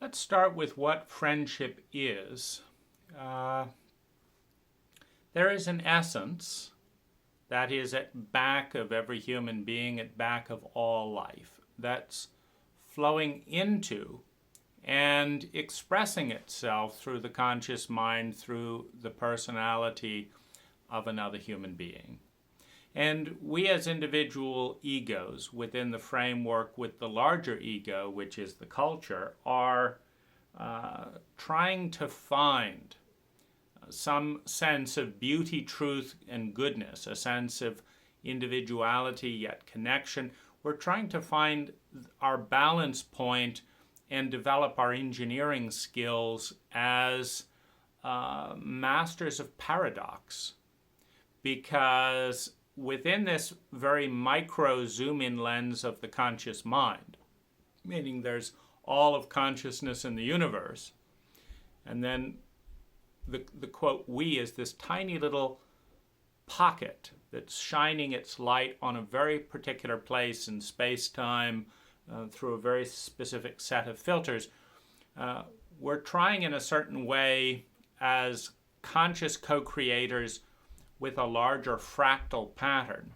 Let's start with what friendship is. Uh, there is an essence that is at back of every human being, at back of all life, that's flowing into and expressing itself through the conscious mind, through the personality of another human being. And we as individual egos within the framework with the larger ego, which is the culture, are trying to find some sense of beauty, truth, and goodness, a sense of individuality yet connection. We're trying to find our balance point and develop our engineering skills as masters of paradox. Because within this very micro zoom-in lens of the conscious mind, meaning there's all of consciousness in the universe, and then the quote, we, is this tiny little pocket that's shining its light on a very particular place in space-time through a very specific set of filters. We're trying in a certain way as conscious co-creators with a larger fractal pattern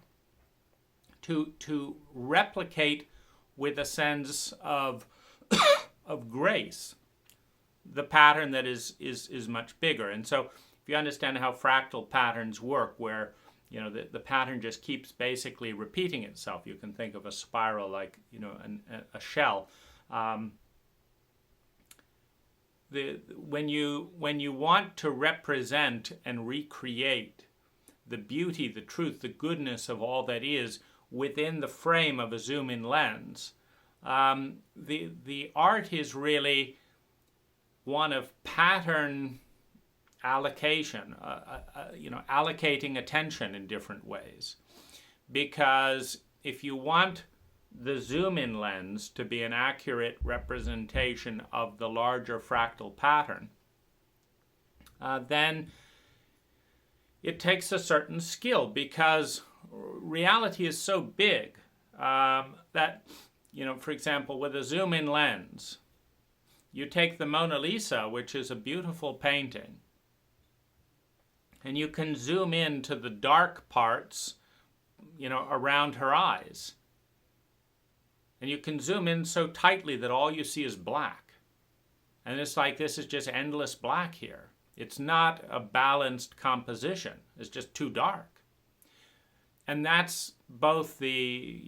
to replicate with a sense of of grace the pattern that is much bigger. And so if you understand how fractal patterns work, where the pattern just keeps basically repeating itself, you can think of a spiral like a shell. When you want to represent and recreate the beauty, the truth, the goodness of all that is within the frame of a zoom-in lens, the art is really one of pattern allocation, allocating attention in different ways. Because if you want the zoom-in lens to be an accurate representation of the larger fractal pattern, then it takes a certain skill, because reality is so big that, for example, with a zoom-in lens, you take the Mona Lisa, which is a beautiful painting, and you can zoom in to the dark parts, around her eyes. And you can zoom in so tightly that all you see is black. And it's like, this is just endless black here. It's not a balanced composition. It's just too dark. And that's both the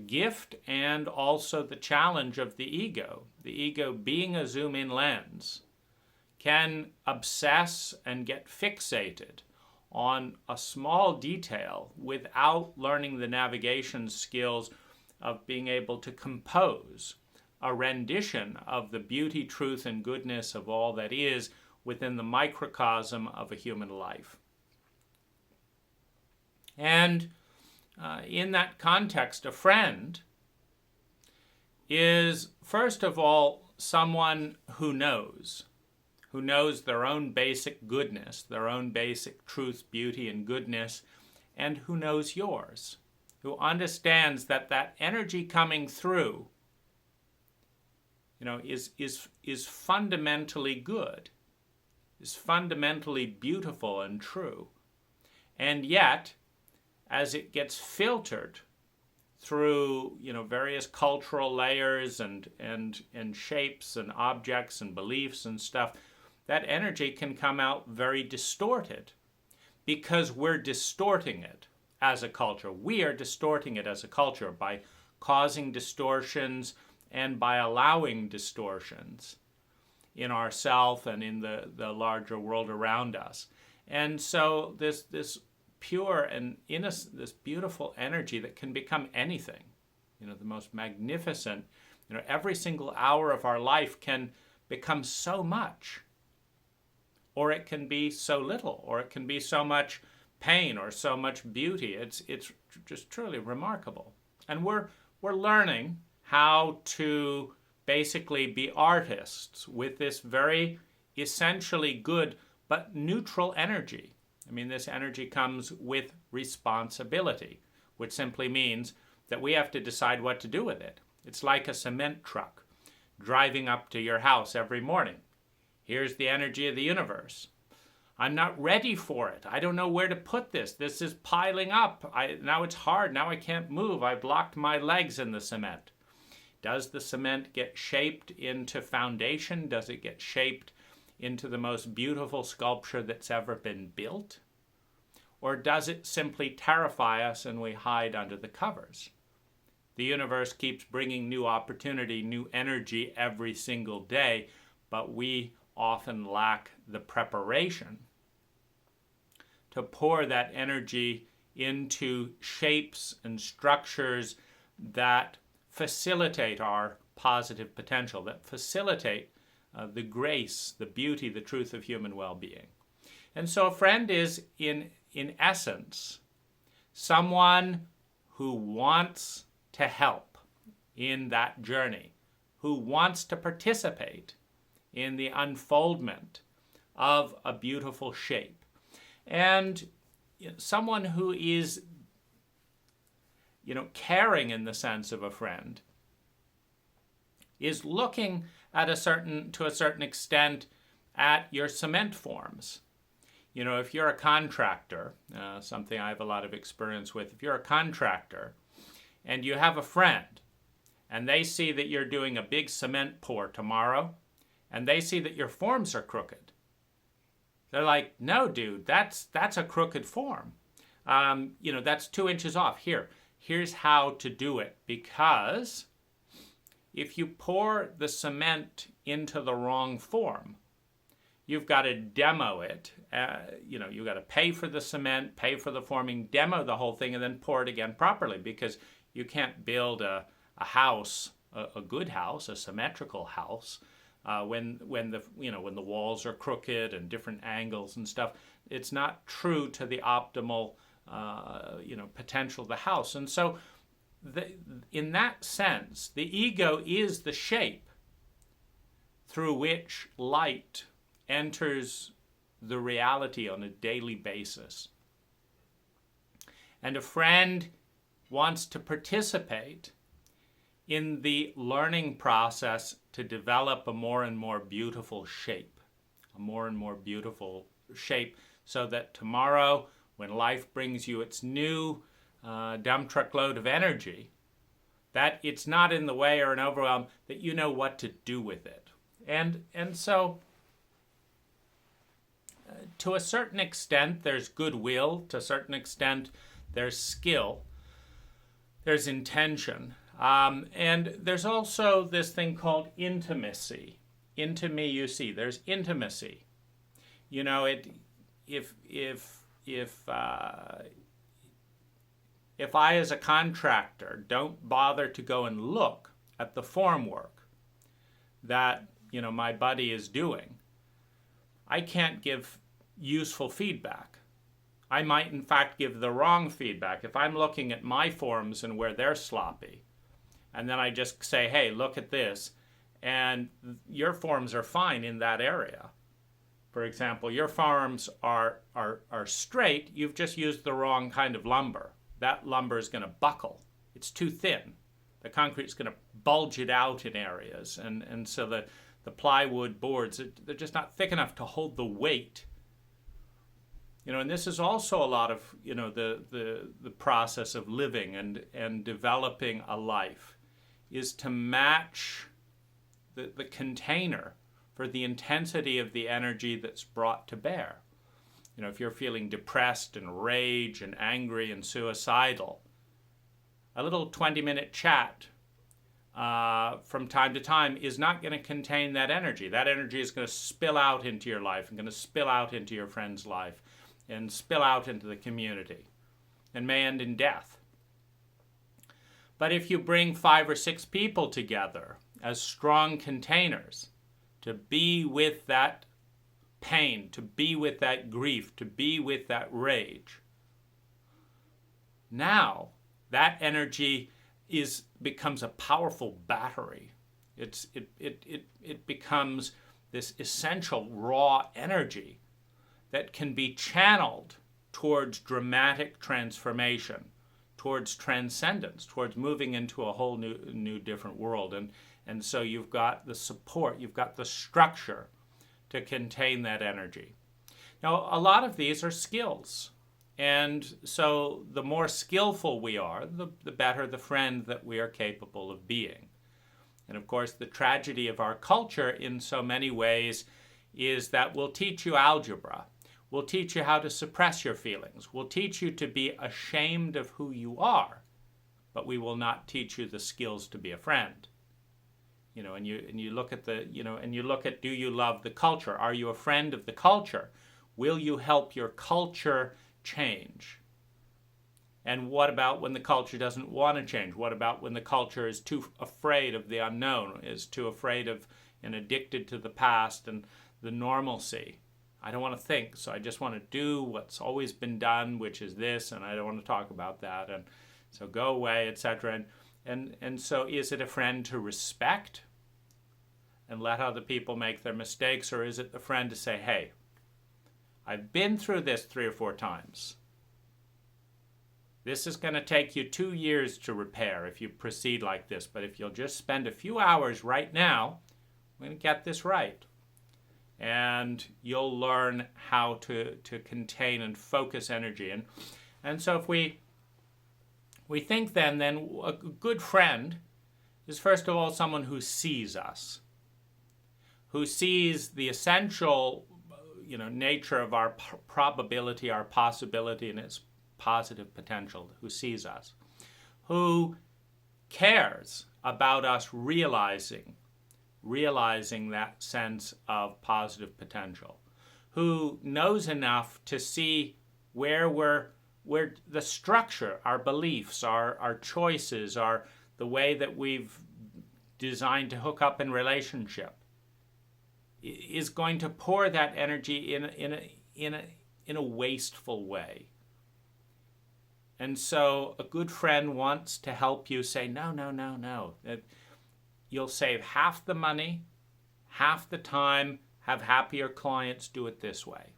gift and also the challenge of the ego. The ego, being a zoom-in lens, can obsess and get fixated on a small detail without learning the navigation skills of being able to compose a rendition of the beauty, truth, and goodness of all that is within the microcosm of a human life. And in that context, a friend is, first of all, someone who knows their own basic goodness, their own basic truth, beauty, and goodness, and who knows yours, who understands that energy coming through, is fundamentally good, is fundamentally beautiful and true. And yet, as it gets filtered through various cultural layers and shapes and objects and beliefs and stuff, that energy can come out very distorted, because we're distorting it as a culture. We are distorting it as a culture by causing distortions and by allowing distortions in ourself and in the larger world around us. And so this pure and innocent, this beautiful energy that can become anything, the most magnificent, every single hour of our life can become so much, or it can be so little, or it can be so much pain or so much beauty. It's just truly remarkable. And we're learning how to basically be artists with this very essentially good but neutral energy. I mean, this energy comes with responsibility, which simply means that we have to decide what to do with it. It's like a cement truck. driving up to your house every morning. Here's the energy of the universe. I'm not ready for it. I don't know where to put this. This is piling up. Now it's hard. Now I can't move. I've locked my legs in the cement. Does the cement get shaped into foundation? Does it get shaped into the most beautiful sculpture that's ever been built? Or does it simply terrify us and we hide under the covers? The universe keeps bringing new opportunity, new energy every single day, but we often lack the preparation to pour that energy into shapes and structures that facilitate our positive potential, that facilitate the grace, the beauty, the truth of human well-being. And so a friend is, in essence, someone who wants to help in that journey, who wants to participate in the unfoldment of a beautiful shape. And someone who is, caring in the sense of a friend, is looking to a certain extent at your cement forms. If you're a contractor, something I have a lot of experience with, if you're a contractor and you have a friend and they see that you're doing a big cement pour tomorrow and they see that your forms are crooked, they're like, no, dude, that's a crooked form. That's 2 inches off. Here's how to do it, because if you pour the cement into the wrong form, you've got to demo it. You've got to pay for the cement, pay for the forming, demo the whole thing, and then pour it again properly, because you can't build a house, a good house, a symmetrical house, when the walls are crooked and different angles and stuff. It's not true to the optimal potential of the house. And so in that sense, the ego is the shape through which light enters the reality on a daily basis. And a friend wants to participate in the learning process to develop a more and more beautiful shape, so that tomorrow, when life brings you its new dump truck load of energy, that it's not in the way or an overwhelm, that you know what to do with it. And so to a certain extent, there's goodwill. To a certain extent, there's skill. There's intention. And there's also this thing called intimacy. Into me, you see. There's intimacy. If I, as a contractor, don't bother to go and look at the form work that, my buddy is doing, I can't give useful feedback. I might, in fact, give the wrong feedback. If I'm looking at my forms and where they're sloppy, and then I just say, hey, look at this, and your forms are fine in that area. For example, your forms are straight, you've just used the wrong kind of lumber. That lumber is going to buckle. It's too thin. The concrete is going to bulge it out in areas, and so the plywood boards, they're just not thick enough to hold the weight. And this is also a lot of, the process of living and developing a life, is to match the container for the intensity of the energy that's brought to bear. If you're feeling depressed and rage and angry and suicidal, a little 20-minute chat from time to time is not going to contain that energy. That energy is going to spill out into your life and going to spill out into your friend's life and spill out into the community and may end in death. But if you bring 5 or 6 people together as strong containers to be with that pain, to be with that grief, to be with that rage, now that energy becomes a powerful battery. It becomes this essential raw energy that can be channeled towards dramatic transformation, towards transcendence, towards moving into a whole new different world. And so you've got the support, you've got the structure to contain that energy. Now, a lot of these are skills. And so the more skillful we are, the better the friend that we are capable of being. And of course, the tragedy of our culture in so many ways is that we'll teach you algebra. We'll teach you how to suppress your feelings. We'll teach you to be ashamed of who you are, but we will not teach you the skills to be a friend. And you look at do you love the culture? Are you a friend of the culture? Will you help your culture change? And what about when the culture doesn't want to change? What about when the culture is too afraid of the unknown, is too afraid of and addicted to the past and the normalcy? I don't want to think, so I just want to do what's always been done, which is this, and I don't want to talk about that, and so go away, etc. And so is it a friend to respect and let other people make their mistakes, or is it the friend to say, hey, I've been through this 3 or 4 times. This is going to take you 2 years to repair if you proceed like this, but if you'll just spend a few hours right now, we're going to get this right. And you'll learn how to contain and focus energy. And so if we think then a good friend is first of all someone who sees us, who sees the essential nature of our probability, our possibility, and its positive potential, who sees us, who cares about us realizing that sense of positive potential, who knows enough to see where the structure, our beliefs, our choices, the way that we've designed to hook up in relationship, is going to pour that energy in a wasteful way. And so a good friend wants to help you say, no. You'll save half the money, half the time, have happier clients, do it this way.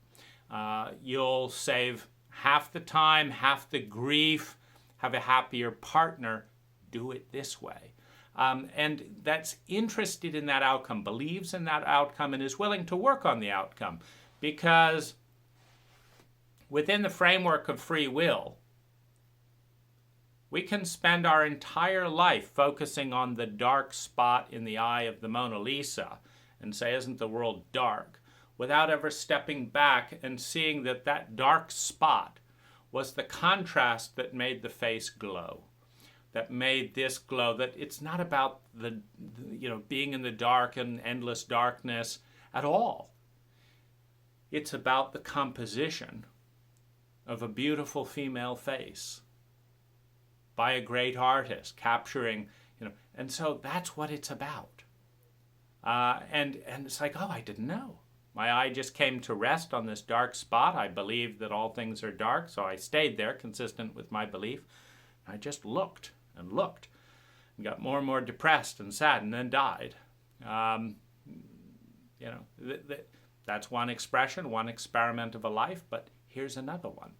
You'll save half the time, half the grief, have a happier partner, do it this way. And that's interested in that outcome, believes in that outcome, and is willing to work on the outcome. Because within the framework of free will, we can spend our entire life focusing on the dark spot in the eye of the Mona Lisa and say, isn't the world dark? Without ever stepping back and seeing that dark spot was the contrast that made the face glow, that made this glow, that it's not about the being in the dark and endless darkness at all. It's about the composition of a beautiful female face by a great artist, capturing, and so that's what it's about. And it's like, oh, I didn't know. My eye just came to rest on this dark spot. I believed that all things are dark, so I stayed there, consistent with my belief. I just looked and looked, and got more and more depressed and sad, and then died. That's one expression, one experiment of a life, but here's another one.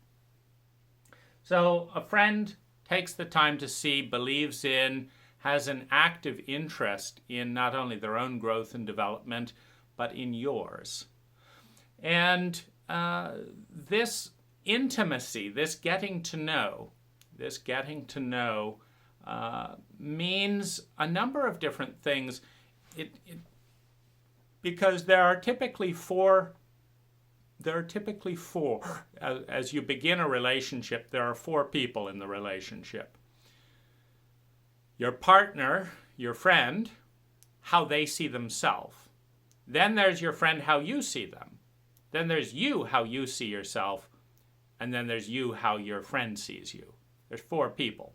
So a friend takes the time to see, believes in, has an active interest in not only their own growth and development, but in yours. And this intimacy, this getting to know, means a number of different things. Because there are typically four, as you begin a relationship, there are 4 people in the relationship. Your partner, your friend, how they see themselves. Then there's your friend, how you see them. Then there's you, how you see yourself. And then there's you, how your friend sees you. There's 4 people.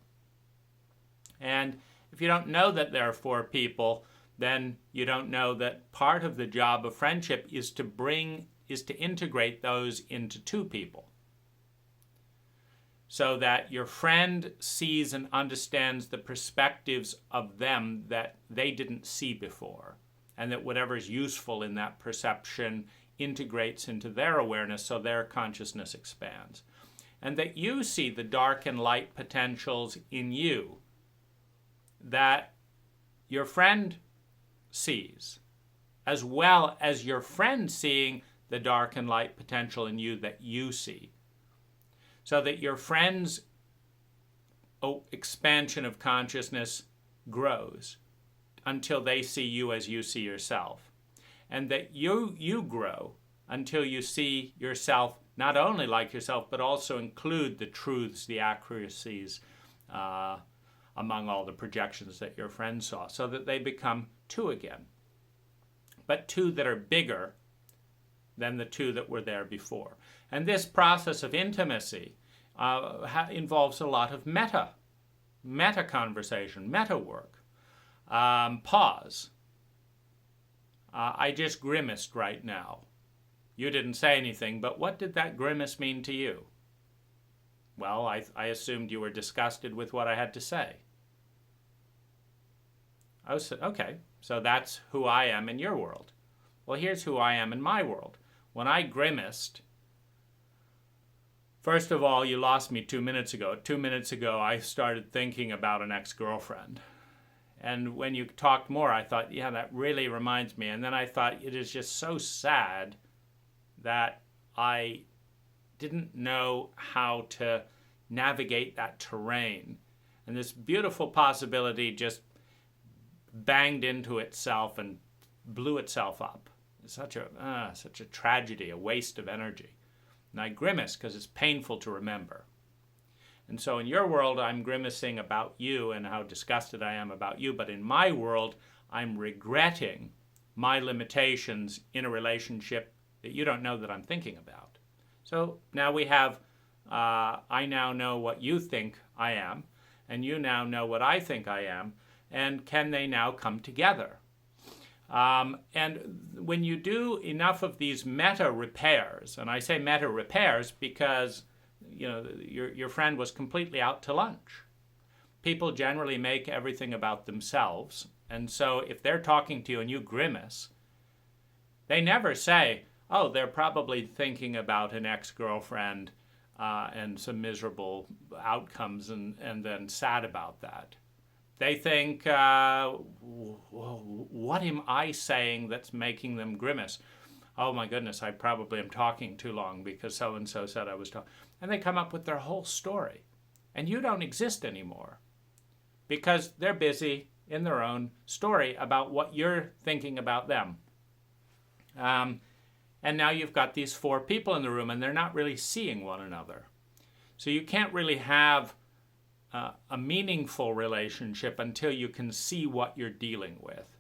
And if you don't know that there are 4 people, then you don't know that part of the job of friendship is to integrate those into 2 people. So that your friend sees and understands the perspectives of them that they didn't see before. And that whatever is useful in that perception integrates into their awareness so their consciousness expands. And that you see the dark and light potentials in you that your friend sees, as well as your friend seeing the dark and light potential in you that you see. So that your friend's expansion of consciousness grows until they see you as you see yourself. And that you grow until you see yourself not only like yourself, but also include the truths, the accuracies among all the projections that your friend saw, so that they become two again. But two that are bigger than the two that were there before. And this process of intimacy involves a lot of meta conversation, meta work. Pause. I just grimaced right now. You didn't say anything, but what did that grimace mean to you? Well, I assumed you were disgusted with what I had to say. I was, okay, so that's who I am in your world. Well, here's who I am in my world. When I grimaced, first of all, you lost me 2 minutes ago. 2 minutes ago, I started thinking about an ex-girlfriend. And when you talked more, I thought, yeah, that really reminds me. And then I thought, it is just so sad that I didn't know how to navigate that terrain. And this beautiful possibility just banged into itself and blew itself up. It's such a tragedy, a waste of energy. And I grimace because it's painful to remember. And so in your world, I'm grimacing about you and how disgusted I am about you. But in my world, I'm regretting my limitations in a relationship that you don't know that I'm thinking about. So now we have, I now know what you think I am, and you now know what I think I am, and can they now come together? And when you do enough of these meta repairs, and I say meta repairs because your friend was completely out to lunch. People generally make everything about themselves, and so if they're talking to you and you grimace, they never say, oh, they're probably thinking about an ex-girlfriend and some miserable outcomes and then sad about that. They think, what am I saying that's making them grimace? Oh my goodness, I probably am talking too long because so-and-so said I was talking. And they come up with their whole story. And you don't exist anymore because they're busy in their own story about what you're thinking about them. And now you've got these four people in the room and they're not really seeing one another. So you can't really have a meaningful relationship until you can see what you're dealing with.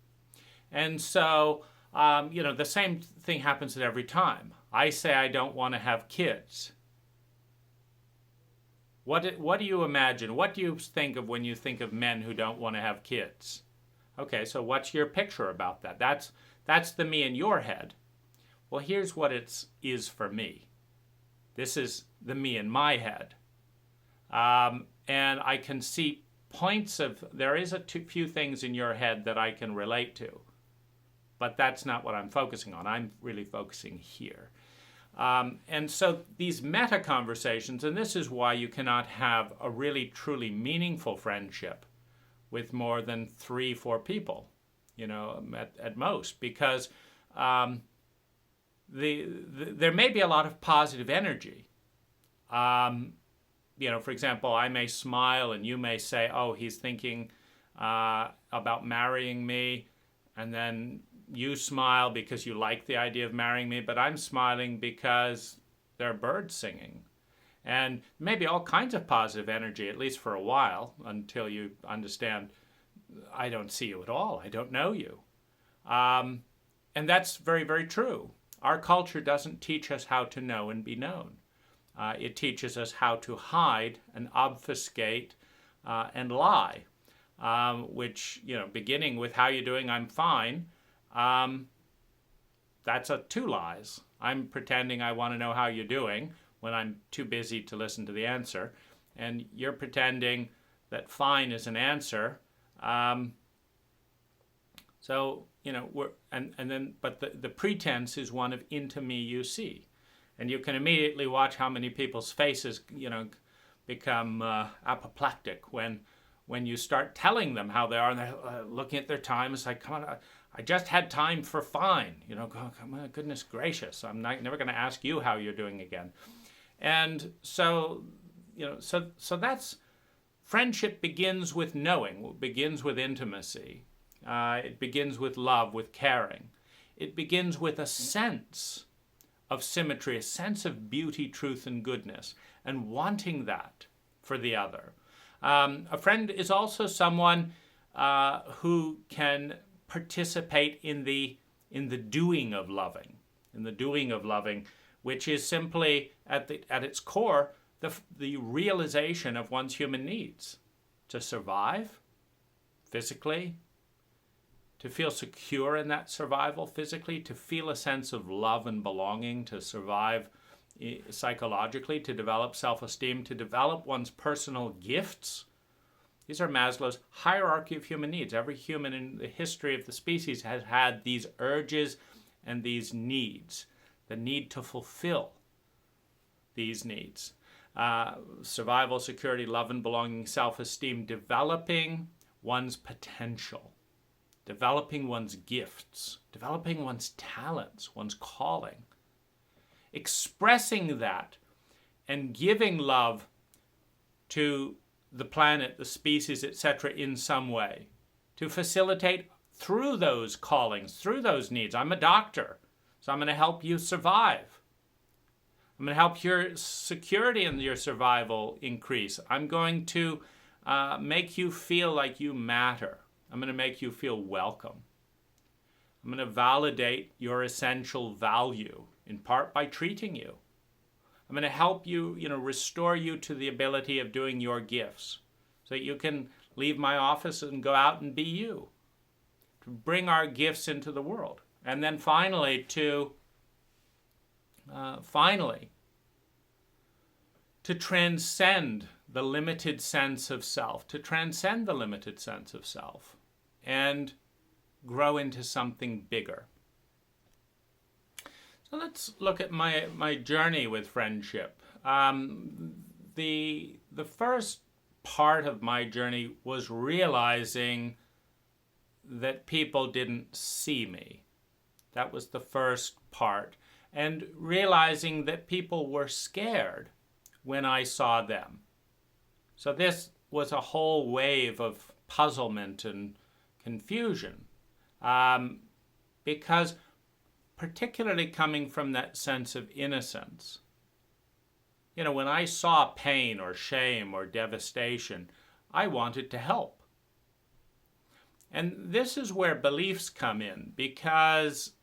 And so, the same thing happens at every time. I say I don't want to have kids. What do you imagine? What do you think of when you think of men who don't want to have kids? Okay, so what's your picture about that? That's the me in your head. Well, here's what it is for me. This is the me in my head. And I can see there is few things in your head that I can relate to. But that's not what I'm focusing on. I'm really focusing here. And so these meta conversations, and this is why you cannot have a really truly meaningful friendship with more than 3-4 people, at most, because there may be a lot of positive energy. For example, I may smile and you may say, oh, he's thinking about marrying me, and then you smile because you like the idea of marrying me, but I'm smiling because there are birds singing. And maybe all kinds of positive energy, at least for a while, until you understand, I don't see you at all. I don't know you. And that's very, very true. Our culture doesn't teach us how to know and be known. It teaches us how to hide and obfuscate and lie, which, beginning with how you doing, I'm fine, that's 2 lies. I'm pretending I want to know how you're doing when I'm too busy to listen to the answer, and you're pretending that fine is an answer. But the pretense is one of into me you see. And you can immediately watch how many people's faces, become apoplectic when you start telling them how they are, and they're looking at their time. It's like, come on, I just had time for fine. My goodness gracious, I'm never going to ask you how you're doing again. And so, so that's, friendship begins with knowing, begins with intimacy. It begins with love, with caring. It begins with a sense of symmetry, a sense of beauty, truth, and goodness, and wanting that for the other. A friend is also someone who can participate in the doing of loving, which is simply at its core the realization of one's human needs to survive physically, to feel secure in that survival physically, to feel a sense of love and belonging, to survive psychologically, to develop self-esteem, to develop one's personal gifts. These are Maslow's hierarchy of human needs. Every human in the history of the species has had these urges and these needs, the need to fulfill these needs. Survival, security, love and belonging, self-esteem, developing one's potential, developing one's gifts, developing one's talents, one's calling, expressing that and giving love to the planet, the species, etc., in some way, to facilitate through those callings, through those needs. I'm a doctor, so I'm going to help you survive. I'm going to help your security and your survival increase. I'm going to make you feel like you matter. I'm going to make you feel welcome. I'm going to validate your essential value, in part by treating you. I'm going to help you, restore you to the ability of doing your gifts so that you can leave my office and go out and be you, to bring our gifts into the world. And then finally, to transcend the limited sense of self, and grow into something bigger. So let's look at my journey with friendship. The first part of my journey was realizing that people didn't see me. That was the first part. And realizing that people were scared when I saw them. So this was a whole wave of puzzlement and confusion. Because particularly coming from that sense of innocence, when I saw pain or shame or devastation, I wanted to help. And this is where beliefs come in, because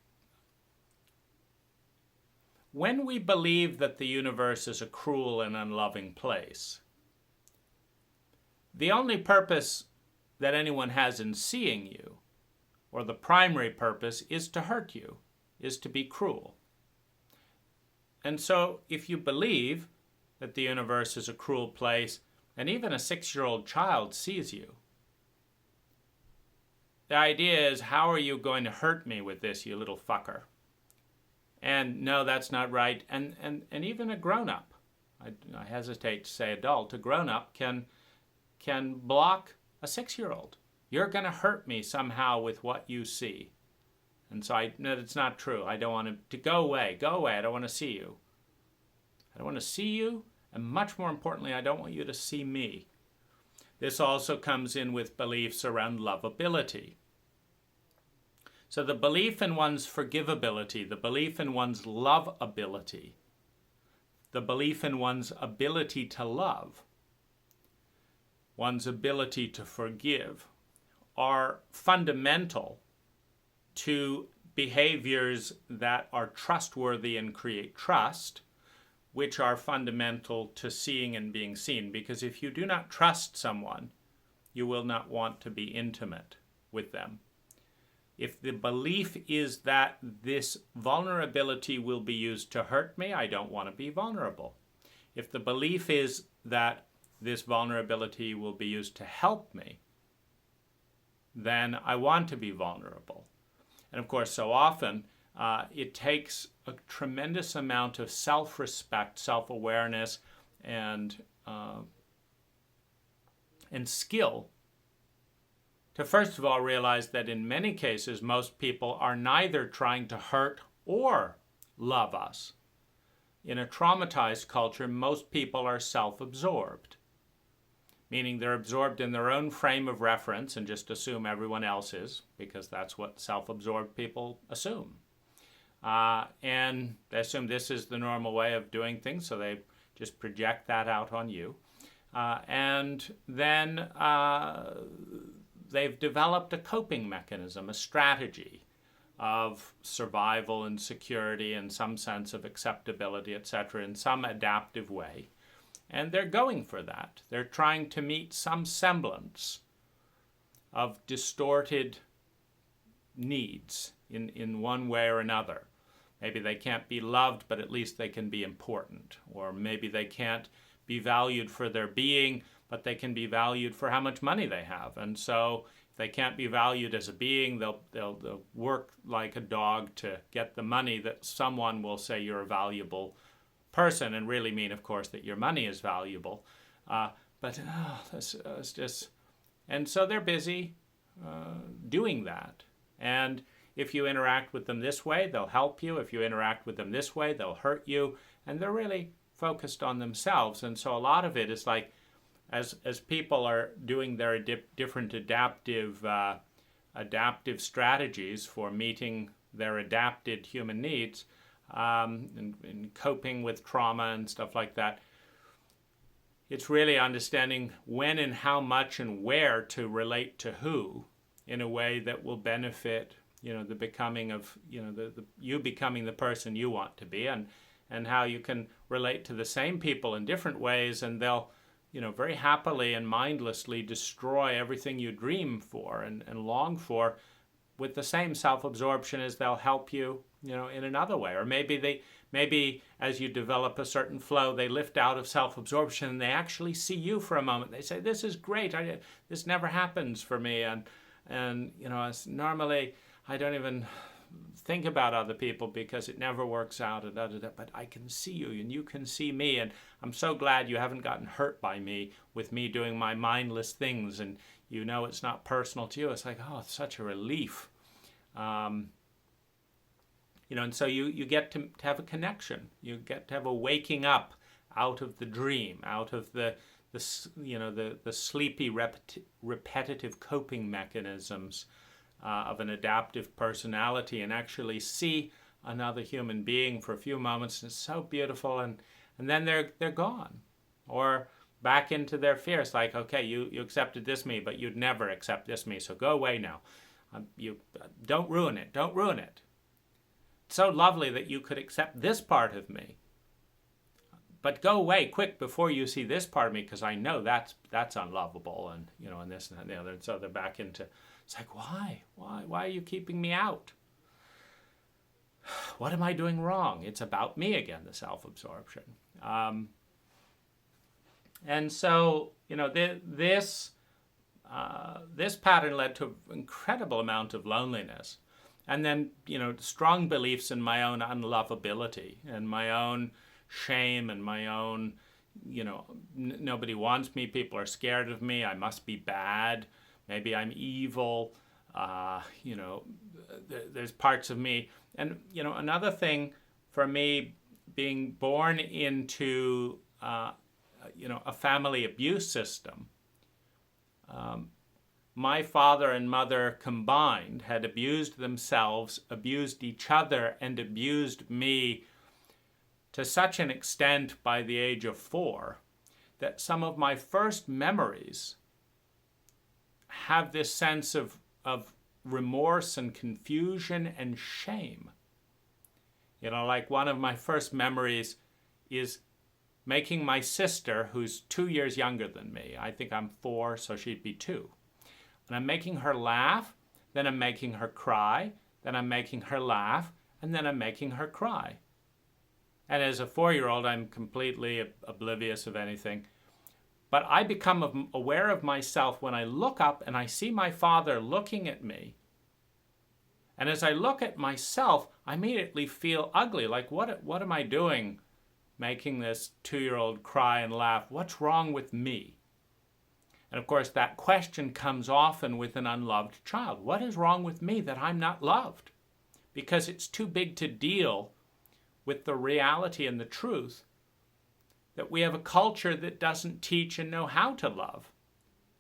when we believe that the universe is a cruel and unloving place, the only purpose that anyone has in seeing you, or the primary purpose, is to hurt you, is to be cruel. And so if you believe that the universe is a cruel place, and even a 6-year-old child sees you, the idea is, how are you going to hurt me with this, you little fucker? And no, that's not right. And even a grown-up, I hesitate to say adult, a grown-up can block a 6-year-old. You're going to hurt me somehow with what you see. And so no, it's not true. I don't want to go away. Go away. I don't want to see you. I don't want to see you. And much more importantly, I don't want you to see me. This also comes in with beliefs around lovability. So the belief in one's forgivability, the belief in one's lovability, the belief in one's ability to love, one's ability to forgive, are fundamental to behaviors that are trustworthy and create trust, which are fundamental to seeing and being seen. Because if you do not trust someone, you will not want to be intimate with them. If the belief is that this vulnerability will be used to hurt me, I don't want to be vulnerable. If the belief is that this vulnerability will be used to help me, then I want to be vulnerable. And of course, so often, it takes a tremendous amount of self-respect, self-awareness, and skill to first of all realize that in many cases, most people are neither trying to hurt or love us. In a traumatized culture, most people are self-absorbed, meaning they're absorbed in their own frame of reference and just assume everyone else is, because that's what self-absorbed people assume. And they assume this is the normal way of doing things, so they just project that out on you. And then they've developed a coping mechanism, a strategy of survival and security and some sense of acceptability, etc., in some adaptive way. And they're going for that. They're trying to meet some semblance of distorted needs in one way or another. Maybe they can't be loved, but at least they can be important. Or maybe they can't be valued for their being, but they can be valued for how much money they have. And so if they can't be valued as a being, they'll work like a dog to get the money that someone will say you're a valuable person, and really mean, of course, that your money is valuable. It's just... And so they're busy doing that. And if you interact with them this way, they'll help you. If you interact with them this way, they'll hurt you. And they're really focused on themselves. And so a lot of it is like, as people are doing their different adaptive strategies for meeting their adapted human needs, and coping with trauma and stuff like that, it's really understanding when and how much and where to relate to who in a way that will benefit, the becoming of, you becoming the person you want to be, and how you can relate to the same people in different ways, and they'll, very happily and mindlessly destroy everything you dream for and long for with the same self-absorption as they'll help you, in another way. Or maybe as you develop a certain flow, they lift out of self-absorption and they actually see you for a moment. They say, this is great. This never happens for me. And normally I don't even think about other people because it never works out, but I can see you and you can see me, and I'm so glad you haven't gotten hurt by me with me doing my mindless things, and it's not personal to you. It's like, oh, it's such a relief. And so you get to have a connection. You get to have a waking up out of the dream, out of the sleepy, repetitive coping mechanisms of an adaptive personality, and actually see another human being for a few moments. And it's so beautiful, and then they're gone, or back into their fear. It's like, okay, you accepted this me, but you'd never accept this me, so go away now. Don't ruin it. Don't ruin it. It's so lovely that you could accept this part of me, but go away quick before you see this part of me, because I know that's unlovable, and and this and the other. And so they're back into. It's like, why are you keeping me out? What am I doing wrong? It's about me again, the self-absorption. And so this pattern led to an incredible amount of loneliness. And then, strong beliefs in my own unlovability and my own shame and my own, nobody wants me, people are scared of me, I must be bad, maybe I'm evil, there's parts of me. And, another thing for me, being born into, a family abuse system, my father and mother combined had abused themselves, abused each other, and abused me to such an extent by the age of 4 that some of my first memories have this sense of remorse and confusion and shame. Like one of my first memories is making my sister, who's 2 years younger than me, I think I'm 4, so she'd be 2. And I'm making her laugh, then I'm making her cry, then I'm making her laugh, and then I'm making her cry. And as a 4-year-old, I'm completely oblivious of anything. But I become aware of myself when I look up and I see my father looking at me. And as I look at myself, I immediately feel ugly. Like, what am I doing making this 2-year-old cry and laugh? What's wrong with me? And of course, that question comes often with an unloved child. What is wrong with me that I'm not loved? Because it's too big to deal with the reality and the truth that we have a culture that doesn't teach and know how to love.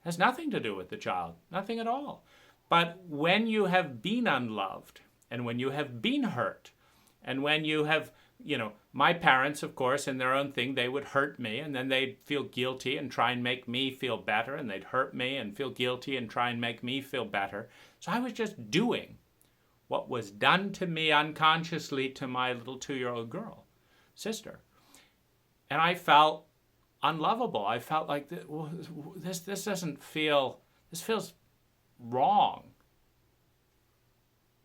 It has nothing to do with the child, nothing at all. But when you have been unloved, and when you have been hurt, and when you have, my parents, of course, in their own thing, they would hurt me, and then they'd feel guilty and try and make me feel better, and they'd hurt me and feel guilty and try and make me feel better. So I was just doing what was done to me unconsciously to my little 2-year-old sister. And I felt unlovable. I felt like this doesn't feel, this feels wrong.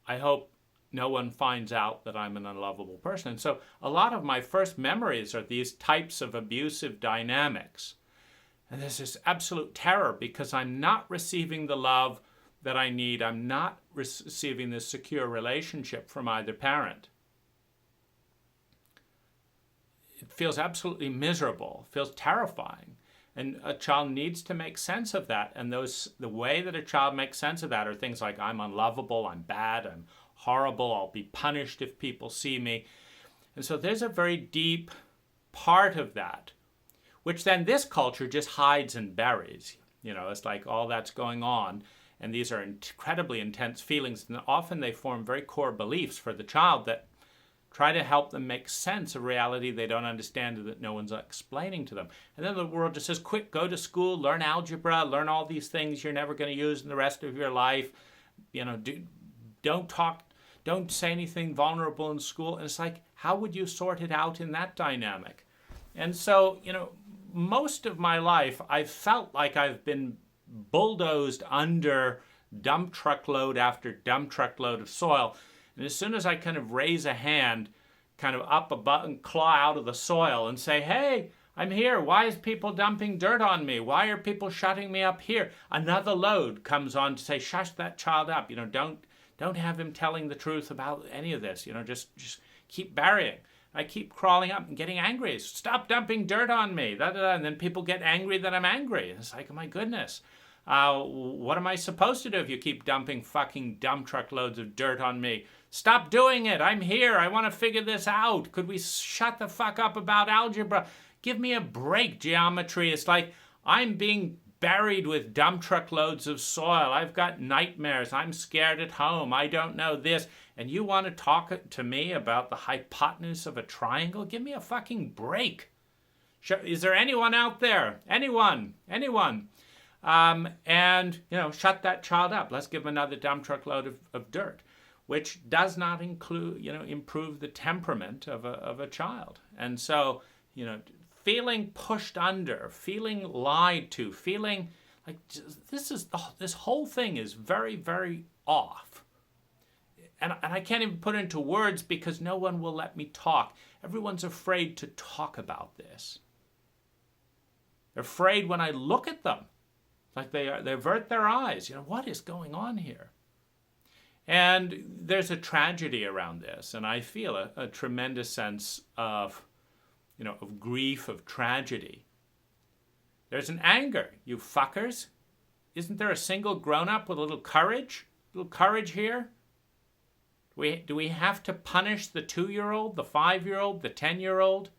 I hope no one finds out that I'm an unlovable person. And so a lot of my first memories are these types of abusive dynamics. And there's this absolute terror because I'm not receiving the love that I need. I'm not receiving this secure relationship from either parent. It feels absolutely miserable, feels terrifying. And a child needs to make sense of that. And the way that a child makes sense of that are things like, I'm unlovable, I'm bad, I'm horrible, I'll be punished if people see me. And so there's a very deep part of that, which then this culture just hides and buries. It's like all that's going on. And these are incredibly intense feelings. And often they form very core beliefs for the child that try to help them make sense of reality they don't understand or that no one's explaining to them. And then the world just says, quick, go to school, learn algebra, learn all these things you're never going to use in the rest of your life. Don't say anything vulnerable in school. And it's like, how would you sort it out in that dynamic? And so, most of my life, I've felt like I've been bulldozed under dump truckload after dump truckload of soil. And as soon as I kind of raise a hand, kind of up a button, claw out of the soil and say, hey, I'm here. Why is people dumping dirt on me? Why are people shutting me up here? Another load comes on to say, shush that child up. Don't have him telling the truth about any of this. Just keep burying. I keep crawling up and getting angry. Stop dumping dirt on me. And then people get angry that I'm angry. It's like, oh my goodness. What am I supposed to do if you keep dumping fucking dump truckloads of dirt on me? Stop doing it. I'm here. I want to figure this out. Could we shut the fuck up about algebra? Give me a break, geometry. It's like I'm being buried with dump truckloads of soil. I've got nightmares. I'm scared at home. I don't know this. And you want to talk to me about the hypotenuse of a triangle? Give me a fucking break. Is there anyone out there? Anyone? And shut that child up. Let's give him another dump truckload of dirt, which does not include, improve the temperament of a child. And so, feeling pushed under, feeling lied to, feeling like this whole thing is very, very off. And I can't even put it into words because no one will let me talk. Everyone's afraid to talk about this. They're afraid when I look at them. Like they avert their eyes. What is going on here? And there's a tragedy around this. And I feel a tremendous sense of, of grief, of tragedy. There's an anger, you fuckers. Isn't there a single grown-up with a little courage? A little courage here? Do we have to punish the 2-year-old, the 5-year-old, the 10-year-old?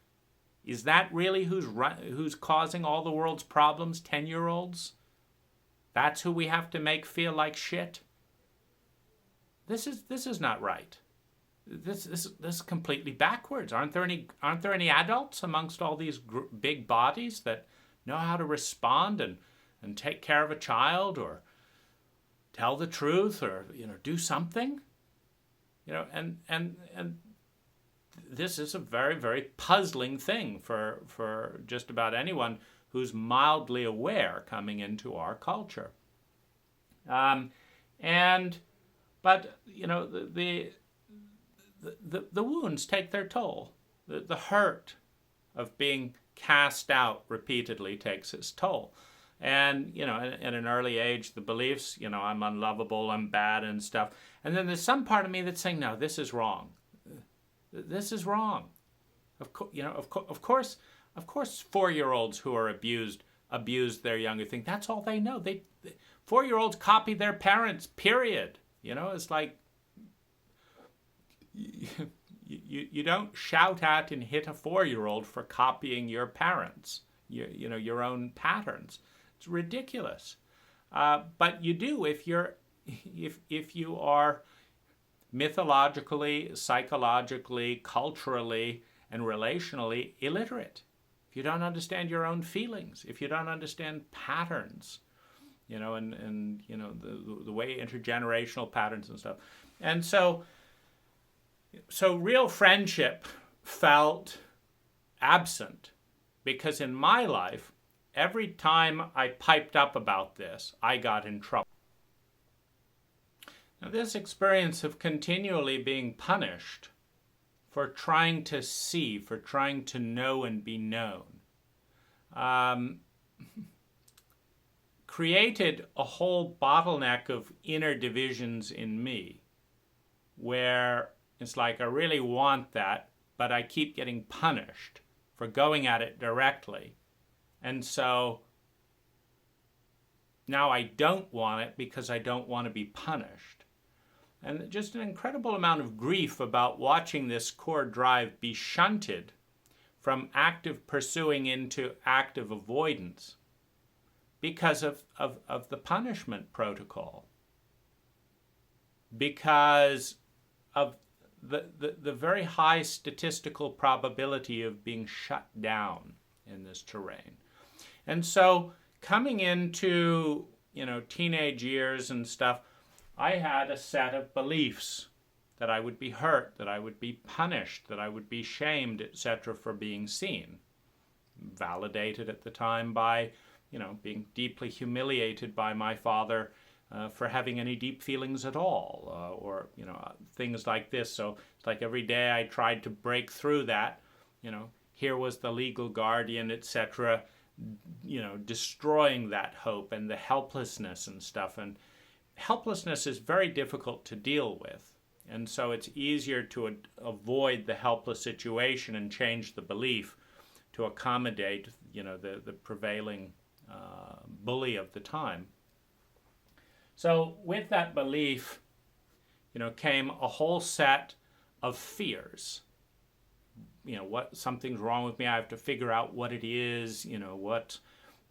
Is that really who's causing all the world's problems, 10-year-olds? That's who we have to make feel like shit? This is not right. This is completely backwards. Aren't there any adults amongst all these big bodies that know how to respond and take care of a child or tell the truth or do something? And this is a very, very puzzling thing for just about anyone who's mildly aware coming into our culture. But the wounds take their toll. The hurt of being cast out repeatedly takes its toll. And, at an early age, the beliefs, I'm unlovable, I'm bad and stuff. And then there's some part of me that's saying, no, this is wrong. This is wrong. Of course, 4-year-olds who are abused abuse their younger thing. That's all they know. 4-year-olds copy their parents, period. It's like you don't shout at and hit a 4-year-old for copying your parents, your own patterns. It's ridiculous. But you do if you are mythologically, psychologically, culturally, and relationally illiterate. If you don't understand your own feelings, if you don't understand patterns, and the way intergenerational patterns and stuff. And so real friendship felt absent because in my life, every time I piped up about this, I got in trouble. Now, this experience of continually being punished for trying to see, for trying to know and be known, created a whole bottleneck of inner divisions in me, where it's like I really want that, but I keep getting punished for going at it directly. And so now I don't want it because I don't want to be punished. And just an incredible amount of grief about watching this core drive be shunted from active pursuing into active avoidance because of the punishment protocol. Because of the very high statistical probability of being shut down in this terrain. And so coming into, teenage years and stuff, I had a set of beliefs that I would be hurt, that I would be punished, that I would be shamed, etc. for being seen. Validated at the time by, being deeply humiliated by my father for having any deep feelings at all, or things like this. So it's like every day I tried to break through that. Here was the legal guardian, etc. Destroying that hope and the helplessness and stuff. And helplessness is very difficult to deal with. And so it's easier to avoid the helpless situation and change the belief to accommodate, the prevailing bully of the time. So with that belief, came a whole set of fears. What something's wrong with me. I have to figure out what it is. What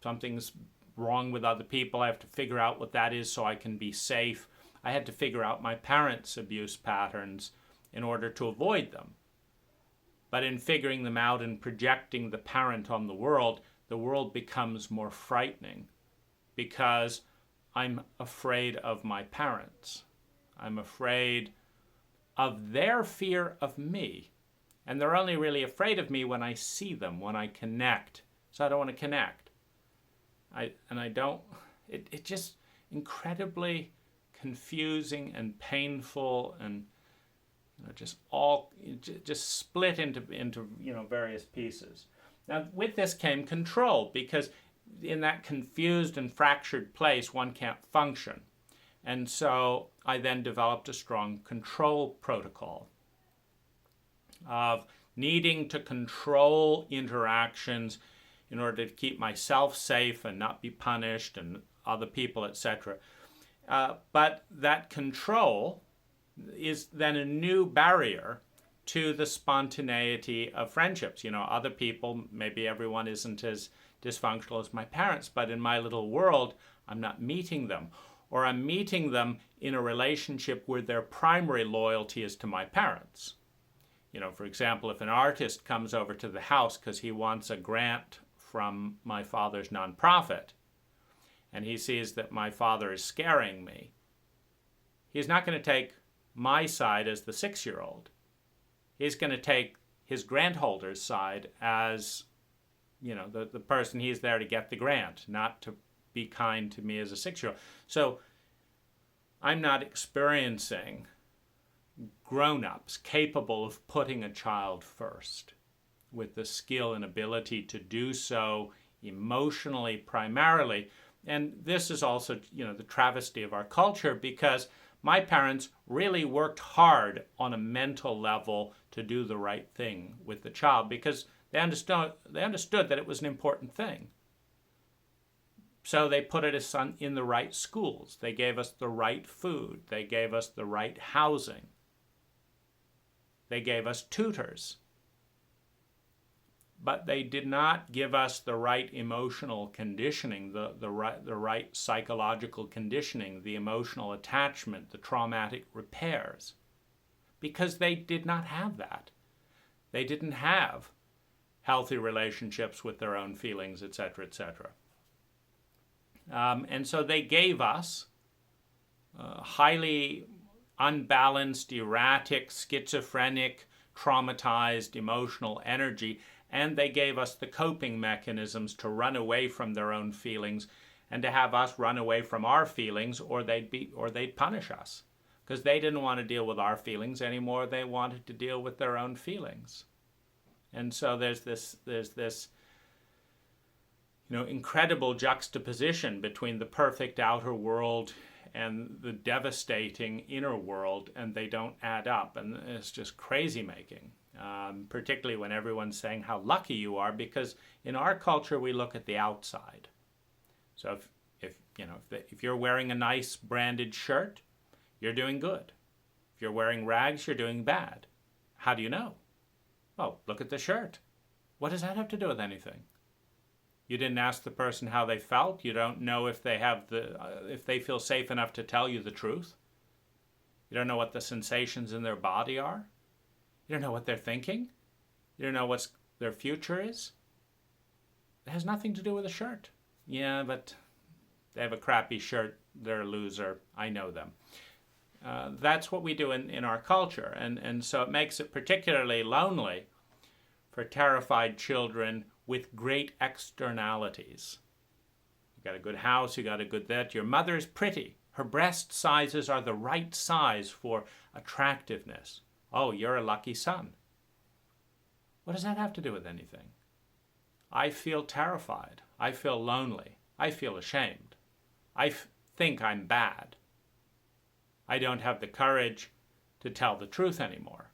something's wrong with other people. I have to figure out what that is so I can be safe. I had to figure out my parents' abuse patterns in order to avoid them. But in figuring them out and projecting the parent on the world becomes more frightening because I'm afraid of my parents. I'm afraid of their fear of me. And they're only really afraid of me when I see them, when I connect. So I don't want to connect. It just incredibly confusing and painful and just split into various pieces. Now with this came control, because in that confused and fractured place one can't function. And so I then developed a strong control protocol of needing to control interactions in order to keep myself safe and not be punished and other people, etc. But that control is then a new barrier to the spontaneity of friendships. Other people, maybe everyone isn't as dysfunctional as my parents, but in my little world, I'm not meeting them. Or I'm meeting them in a relationship where their primary loyalty is to my parents. For example, if an artist comes over to the house because he wants a grant from my father's nonprofit, and he sees that my father is scaring me, he's not going to take my side as the 6-year-old. He's going to take his grant holder's side as, the person he's there to get the grant, not to be kind to me as a 6-year-old. So I'm not experiencing grown-ups capable of putting a child first with the skill and ability to do so emotionally primarily. And this is also, the travesty of our culture, because my parents really worked hard on a mental level to do the right thing with the child because they understood that it was an important thing. So they put us in the right schools. They gave us the right food. They gave us the right housing. They gave us tutors. But they did not give us the right emotional conditioning, the right psychological conditioning, the emotional attachment, the traumatic repairs, because they did not have that. They didn't have healthy relationships with their own feelings, etc., etc. And so they gave us highly unbalanced, erratic, schizophrenic, traumatized emotional energy, and they gave us the coping mechanisms to run away from their own feelings and to have us run away from our feelings, or they'd punish us, because they didn't want to deal with our feelings anymore. They wanted to deal with their own feelings. And so there's this incredible juxtaposition between the perfect outer world and the devastating inner world, and they don't add up, and it's just crazy making. Particularly when everyone's saying how lucky you are, because in our culture we look at the outside. So if you're wearing a nice branded shirt, you're doing good. If you're wearing rags, you're doing bad. How do you know? Oh, look at the shirt. What does that have to do with anything? You didn't ask the person how they felt. You don't know if they have if they feel safe enough to tell you the truth. You don't know what the sensations in their body are. You don't know what they're thinking. You don't know what their future is. It has nothing to do with a shirt. Yeah, but they have a crappy shirt. They're a loser. I know them. That's what we do in our culture. And so it makes it particularly lonely for terrified children with great externalities. You got a good house, you got a good that. Your mother's pretty. Her breast sizes are the right size for attractiveness. Oh, you're a lucky son. What does that have to do with anything? I feel terrified. I feel lonely. I feel ashamed. I think I'm bad. I don't have the courage to tell the truth anymore.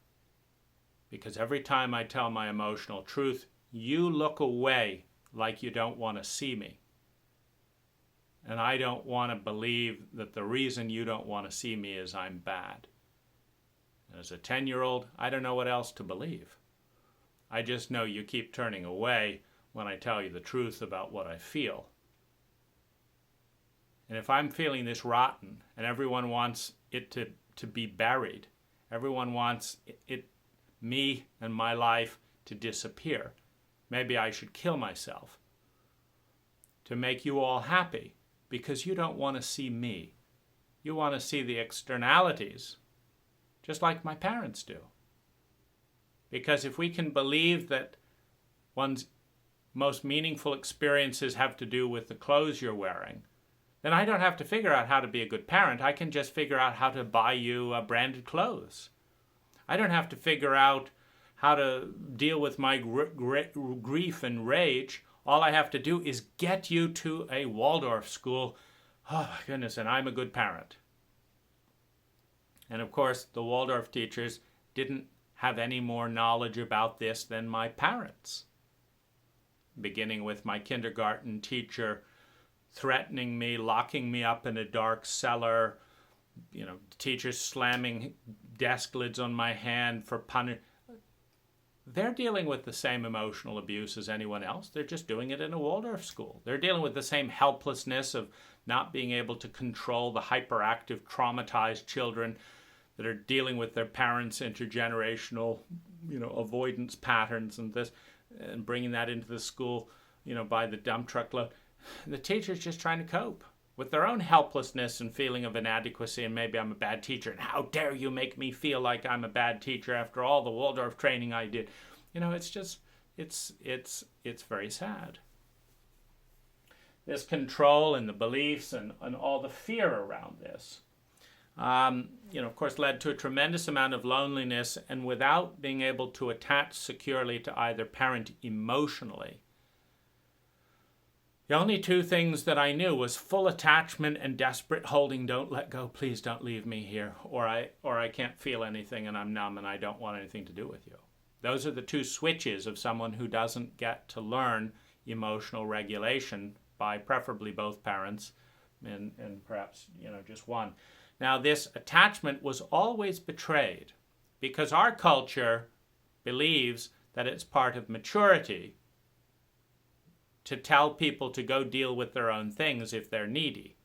Because every time I tell my emotional truth, you look away like you don't want to see me. And I don't want to believe that the reason you don't want to see me is I'm bad. As a 10-year-old, I don't know what else to believe. I just know you keep turning away when I tell you the truth about what I feel. And if I'm feeling this rotten and everyone wants it to be buried, everyone wants me and my life to disappear, maybe I should kill myself to make you all happy, because you don't want to see me. You want to see the externalities, just like my parents do. Because if we can believe that one's most meaningful experiences have to do with the clothes you're wearing, then I don't have to figure out how to be a good parent. I can just figure out how to buy you branded clothes. I don't have to figure out how to deal with my grief and rage. All I have to do is get you to a Waldorf school. Oh, my goodness, and I'm a good parent. And of course, the Waldorf teachers didn't have any more knowledge about this than my parents. Beginning with my kindergarten teacher threatening me, locking me up in a dark cellar, teachers slamming desk lids on my hand for punishment. They're dealing with the same emotional abuse as anyone else. They're just doing it in a Waldorf school. They're dealing with the same helplessness of not being able to control the hyperactive, traumatized children that are dealing with their parents' intergenerational, avoidance patterns and this, and bringing that into the school, by the dump truck load. The teacher's just trying to cope with their own helplessness and feeling of inadequacy, and maybe I'm a bad teacher, and how dare you make me feel like I'm a bad teacher after all the Waldorf training I did. It's just, it's very sad. This control and the beliefs and all the fear around this, of course, led to a tremendous amount of loneliness, and without being able to attach securely to either parent emotionally. The only two things that I knew was full attachment and desperate holding. Don't let go. Please don't leave me here. Or I can't feel anything and I'm numb and I don't want anything to do with you. Those are the two switches of someone who doesn't get to learn emotional regulation by preferably both parents, and perhaps just one. Now, this attachment was always betrayed because our culture believes that it's part of maturity to tell people to go deal with their own things if they're needy.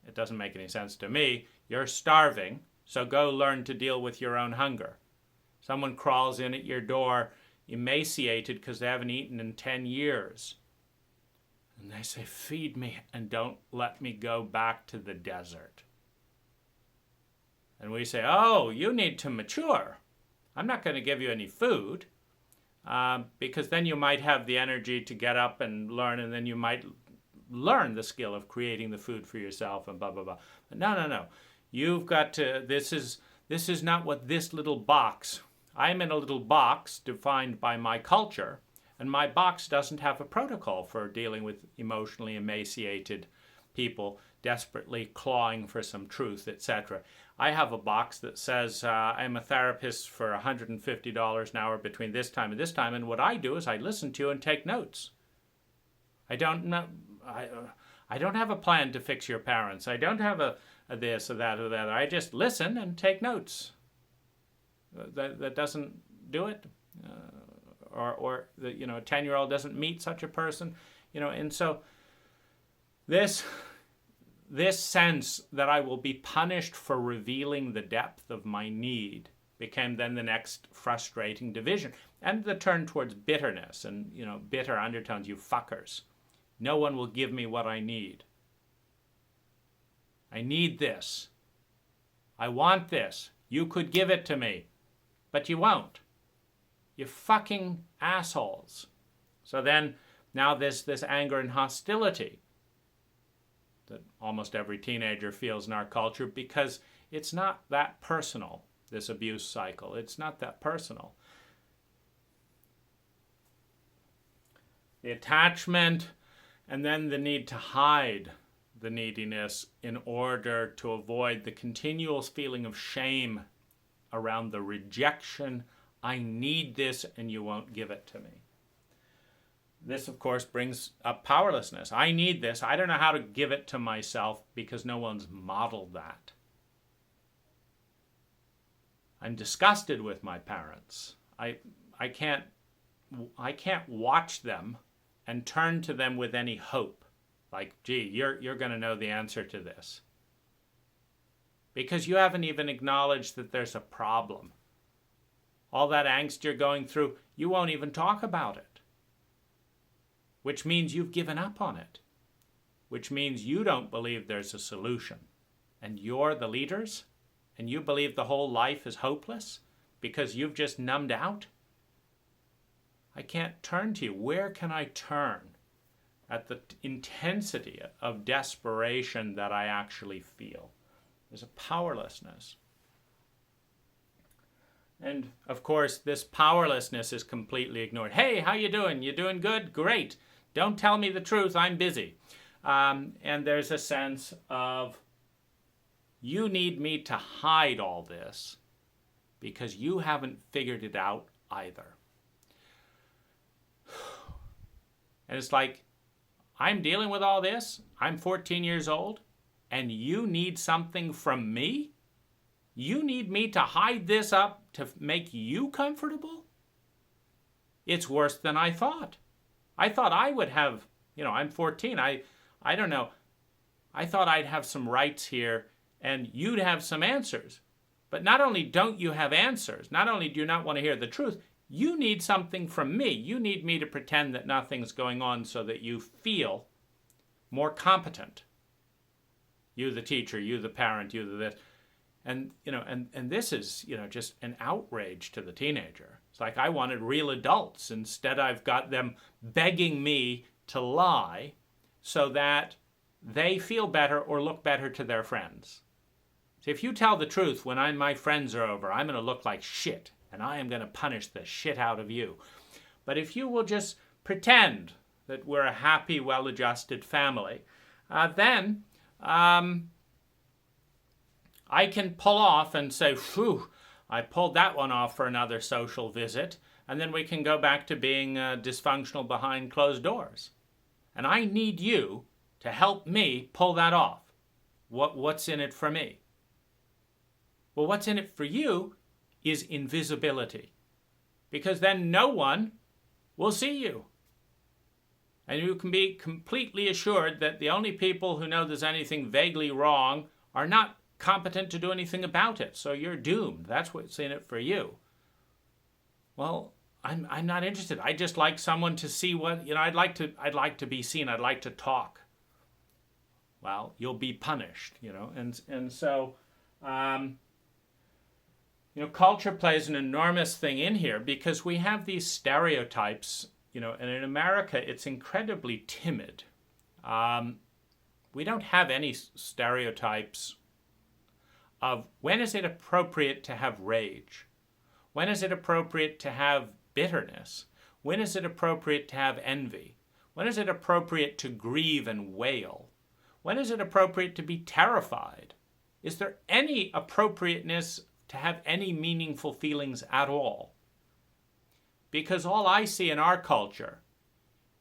It doesn't make any sense to me. You're starving, so go learn to deal with your own hunger. Someone crawls in at your door emaciated because they haven't eaten in 10 years. And they say, feed me and don't let me go back to the desert. And we say, oh, you need to mature. I'm not going to give you any food because then you might have the energy to get up and learn, and then you might learn the skill of creating the food for yourself and blah, blah, blah. But no. You've got to, this is not what this little box, I'm in a little box defined by my culture, and my box doesn't have a protocol for dealing with emotionally emaciated people desperately clawing for some truth, etc. I have a box that says I'm a therapist for $150 an hour between this time and this time, and what I do is I listen to you and take notes. I don't know. I don't have a plan to fix your parents. I don't have a this or that or that. I just listen and take notes. That doesn't do it, or a 10-year-old doesn't meet such a person, and so this sense that I will be punished for revealing the depth of my need became then the next frustrating division, and the turn towards bitterness and bitter undertones. You fuckers, no one will give me what I need. I need this. I want this. You could give it to me. But you won't. You fucking assholes. So then, now there's this anger and hostility that almost every teenager feels in our culture because it's not that personal, this abuse cycle. It's not that personal. The attachment and then the need to hide the neediness in order to avoid the continual feeling of shame around the rejection. I need this and you won't give it to me. This, of course, brings up powerlessness. I need this. I don't know how to give it to myself because no one's modeled that. I'm disgusted with my parents. I can't watch them and turn to them with any hope. Like, gee, you're going to know the answer to this. Because you haven't even acknowledged that there's a problem. All that angst you're going through, you won't even talk about it. Which means you've given up on it. Which means you don't believe there's a solution. And you're the leaders? And you believe the whole life is hopeless? Because you've just numbed out? I can't turn to you. Where can I turn at the intensity of desperation that I actually feel? There's a powerlessness. And, of course, this powerlessness is completely ignored. Hey, how you doing? You doing good? Great. Don't tell me the truth. I'm busy. And there's a sense of, you need me to hide all this because you haven't figured it out either. And it's like, I'm dealing with all this. I'm 14 years old. And you need something from me? You need me to hide this up to make you comfortable? It's worse than I thought. I thought I would have, I'm 14. I don't know. I thought I'd have some rights here and you'd have some answers. But not only don't you have answers, not only do you not want to hear the truth, you need something from me. You need me to pretend that nothing's going on so that you feel more competent. You the teacher, you the parent, you the this. And, and this is, just an outrage to the teenager. It's like I wanted real adults. Instead, I've got them begging me to lie so that they feel better or look better to their friends. So if you tell the truth when my friends are over, I'm going to look like shit, and I am going to punish the shit out of you. But if you will just pretend that we're a happy, well-adjusted family, then I can pull off and say, phew, I pulled that one off for another social visit, and then we can go back to being dysfunctional behind closed doors. and I need you to help me pull that off. What's in it for me? Well, what's in it for you is invisibility, because then no one will see you. And you can be completely assured that the only people who know there's anything vaguely wrong are not competent to do anything about it. So you're doomed. That's what's in it for you. Well, I'm not interested. I just like someone to see what, I'd like to be seen. I'd like to talk. Well, you'll be punished, And so, culture plays an enormous thing in here, because we have these stereotypes, and in America, it's incredibly timid. We don't have any stereotypes of when is it appropriate to have rage? When is it appropriate to have bitterness? When is it appropriate to have envy? When is it appropriate to grieve and wail? When is it appropriate to be terrified? Is there any appropriateness to have any meaningful feelings at all? Because all I see in our culture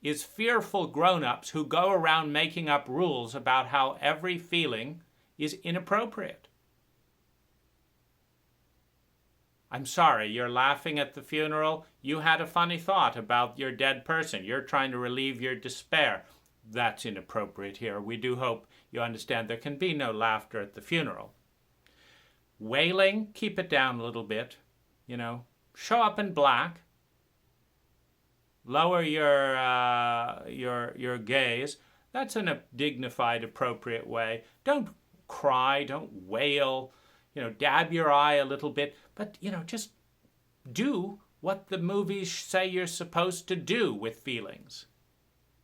is fearful grown-ups who go around making up rules about how every feeling is inappropriate. I'm sorry, you're laughing at the funeral. You had a funny thought about your dead person. You're trying to relieve your despair. That's inappropriate here. We do hope you understand there can be no laughter at the funeral. Wailing, keep it down a little bit. Show up in black. Lower your gaze. That's in a dignified, appropriate way. Don't cry. Don't wail. Dab your eye a little bit. But, just do what the movies say you're supposed to do with feelings.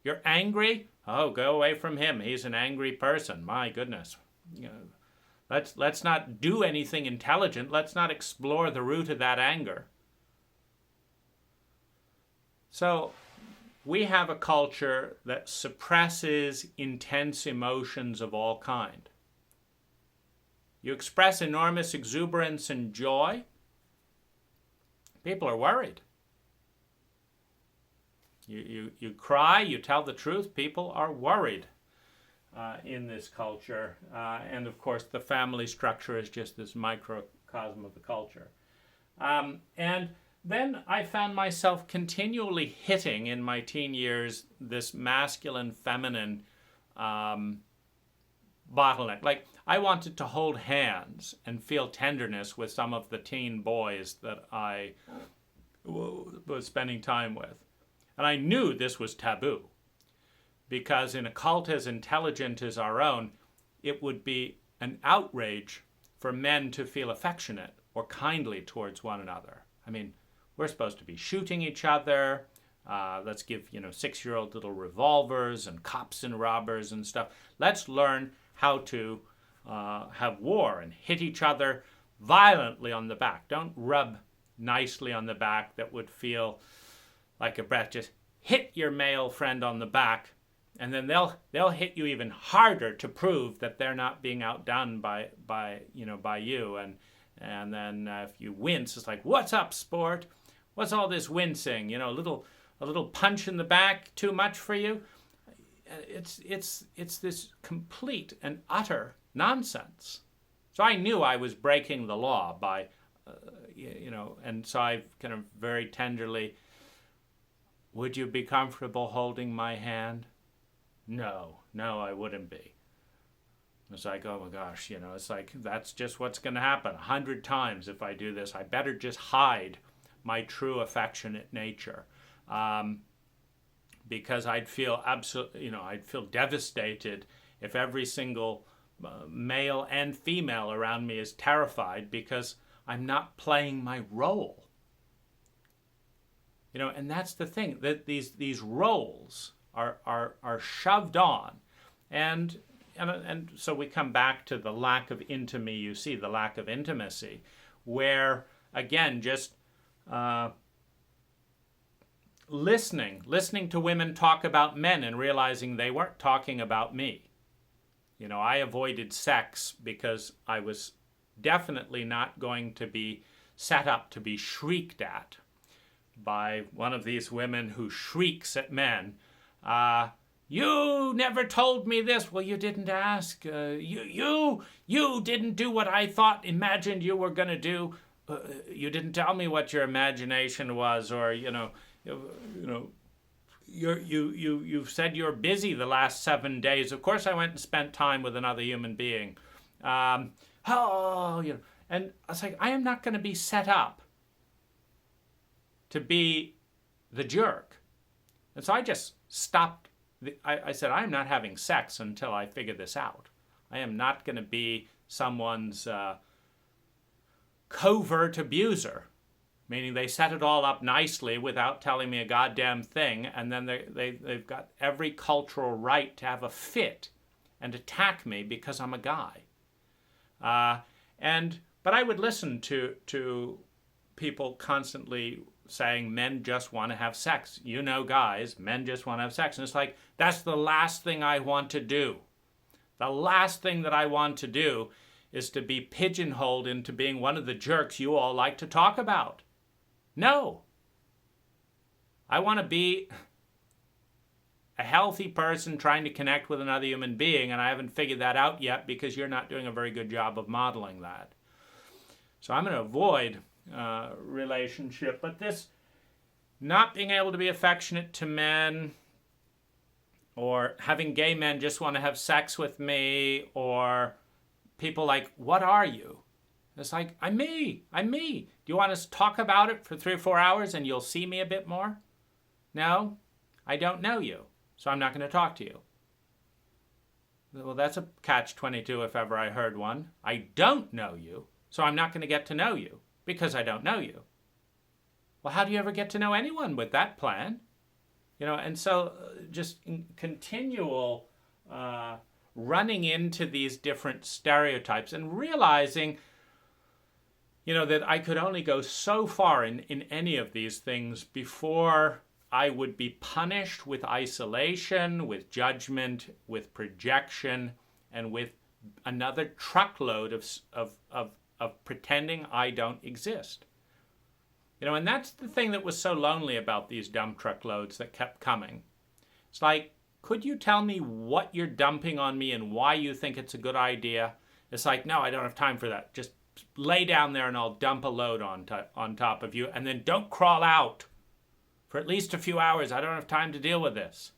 You're angry? Oh, go away from him. He's an angry person. My goodness. Let's not do anything intelligent. Let's not explore the root of that anger. So we have a culture that suppresses intense emotions of all kind. You express enormous exuberance and joy, people are worried. You cry, you tell the truth, people are worried in this culture. And of course, the family structure is just this microcosm of the culture. And then I found myself continually hitting in my teen years this masculine-feminine bottleneck. Like, I wanted to hold hands and feel tenderness with some of the teen boys that I was spending time with. And I knew this was taboo, because in a cult as intelligent as our own, it would be an outrage for men to feel affectionate or kindly towards one another. I mean, we're supposed to be shooting each other. Let's give, 6-year-old little revolvers and cops and robbers and stuff. Let's learn how to have war and hit each other violently on the back. Don't rub nicely on the back. That would feel like a breath. Just hit your male friend on the back, and then they'll hit you even harder to prove that they're not being outdone by you. And then if you wince, it's like, what's up, sport? What's all this wincing? A little punch in the back too much for you? It's this complete and utter nonsense. So I knew I was breaking the law by, and so I kind of very tenderly, would you be comfortable holding my hand? No, I wouldn't be. It's like, oh my gosh, it's like, that's just what's going to happen 100 times if I do this. I better just hide my true affectionate nature. Because I'd feel I'd feel devastated if every single male and female around me is terrified because I'm not playing my role. And that's the thing, that these roles are shoved on, and so we come back to the lack of intimacy. You see the lack of intimacy, where again just listening to women talk about men and realizing they weren't talking about me. I avoided sex because I was definitely not going to be set up to be shrieked at by one of these women who shrieks at men. You never told me this. Well, you didn't ask. You didn't do what I imagined you were going to do. You didn't tell me what your imagination was, or you've said you're busy the last 7 days. Of course, I went and spent time with another human being. And I was like, I am not going to be set up to be the jerk. And so I just stopped. I said, I am not having sex until I figure this out. I am not going to be someone's covert abuser, meaning they set it all up nicely without telling me a goddamn thing, and then they've got every cultural right to have a fit and attack me because I'm a guy. But I would listen to people constantly saying men just want to have sex. You know, guys, men just want to have sex. And it's like, that's the last thing I want to do. The last thing that I want to do is to be pigeonholed into being one of the jerks you all like to talk about. No. I want to be a healthy person trying to connect with another human being, and I haven't figured that out yet because you're not doing a very good job of modeling that. So I'm going to avoid relationship, but this not being able to be affectionate to men, or having gay men just want to have sex with me, or people like, what are you? It's like, I'm me. Do you want us to talk about it for 3 or 4 hours and you'll see me a bit more? No, I don't know you, so I'm not going to talk to you. Well, that's a catch-22 if ever I heard one. I don't know you, so I'm not going to get to know you because I don't know you. Well, how do you ever get to know anyone with that plan? And so just continual running into these different stereotypes and realizing, that I could only go so far in any of these things before I would be punished with isolation, with judgment, with projection, and with another truckload of pretending I don't exist. And that's the thing that was so lonely about these dump truckloads that kept coming. It's like, could you tell me what you're dumping on me and why you think it's a good idea? It's like, no, I don't have time for that. Just lay down there and I'll dump a load on top of you, and then don't crawl out for at least a few hours. I don't have time to deal with this.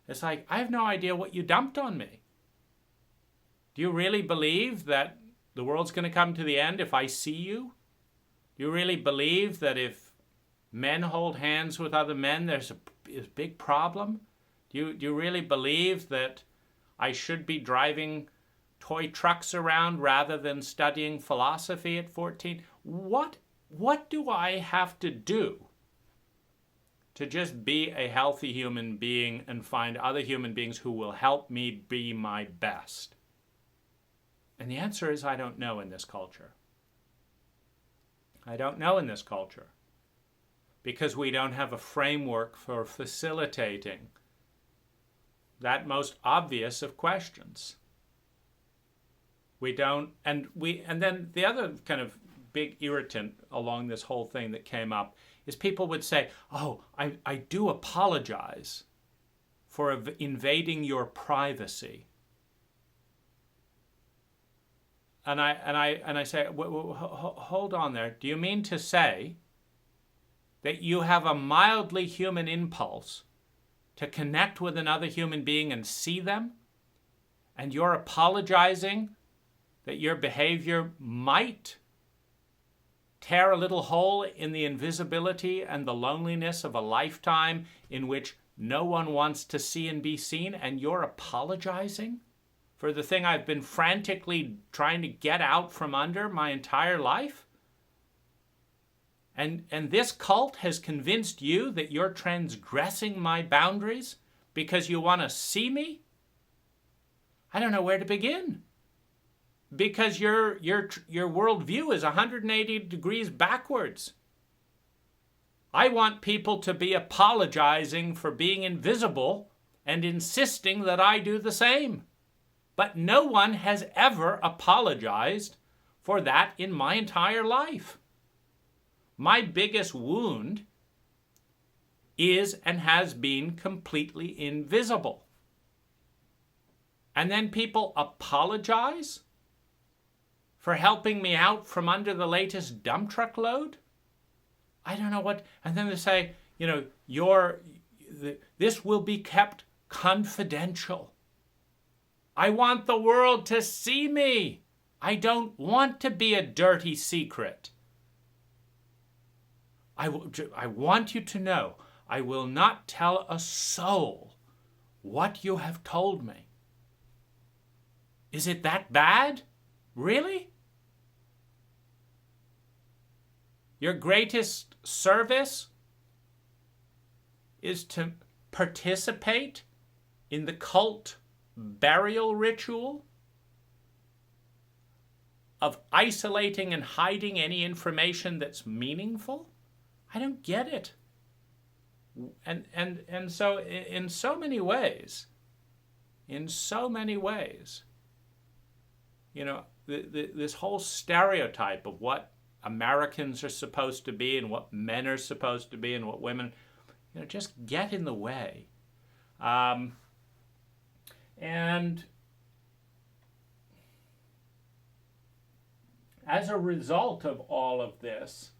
It's like, I have no idea what you dumped on me. Do you really believe that the world's going to come to the end if I see you? Do you really believe that if men hold hands with other men, there's a big problem? Do you really believe that I should be driving toy trucks around rather than studying philosophy at 14? What do I have to do to just be a healthy human being and find other human beings who will help me be my best? And the answer is, I don't know in this culture. I don't know in this culture, because we don't have a framework for facilitating that most obvious of questions. We don't, and then the other kind of big irritant along this whole thing that came up is people would say, oh, I do apologize for invading your privacy. And I say, hold on there. Do you mean to say that you have a mildly human impulse to connect with another human being and see them, and you're apologizing that your behavior might tear a little hole in the invisibility and the loneliness of a lifetime in which no one wants to see and be seen, and you're apologizing for the thing I've been frantically trying to get out from under my entire life? And this cult has convinced you that you're transgressing my boundaries because you want to see me? I don't know where to begin. Because your worldview is 180 degrees backwards. I want people to be apologizing for being invisible and insisting that I do the same. But no one has ever apologized for that in my entire life. My biggest wound is and has been completely invisible. And then people apologize for helping me out from under the latest dump truck load? I don't know what. And then they say, this will be kept confidential. I want the world to see me. I don't want to be a dirty secret. I want you to know, I will not tell a soul what you have told me. Is it that bad? Really? Your greatest service is to participate in the cult burial ritual of isolating and hiding any information that's meaningful? I don't get it. And so in so many ways, this whole stereotype of what Americans are supposed to be and what men are supposed to be and what women, just get in the way. And as a result of all of this,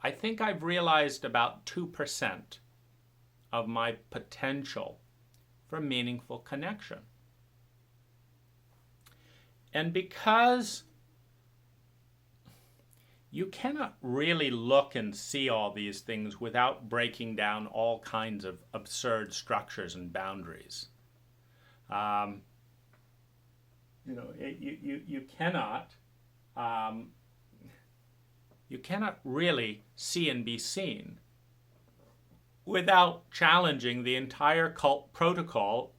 I think I've realized about 2% of my potential for meaningful connection. And because you cannot really look and see all these things without breaking down all kinds of absurd structures and boundaries. You cannot really see and be seen without challenging the entire cult protocol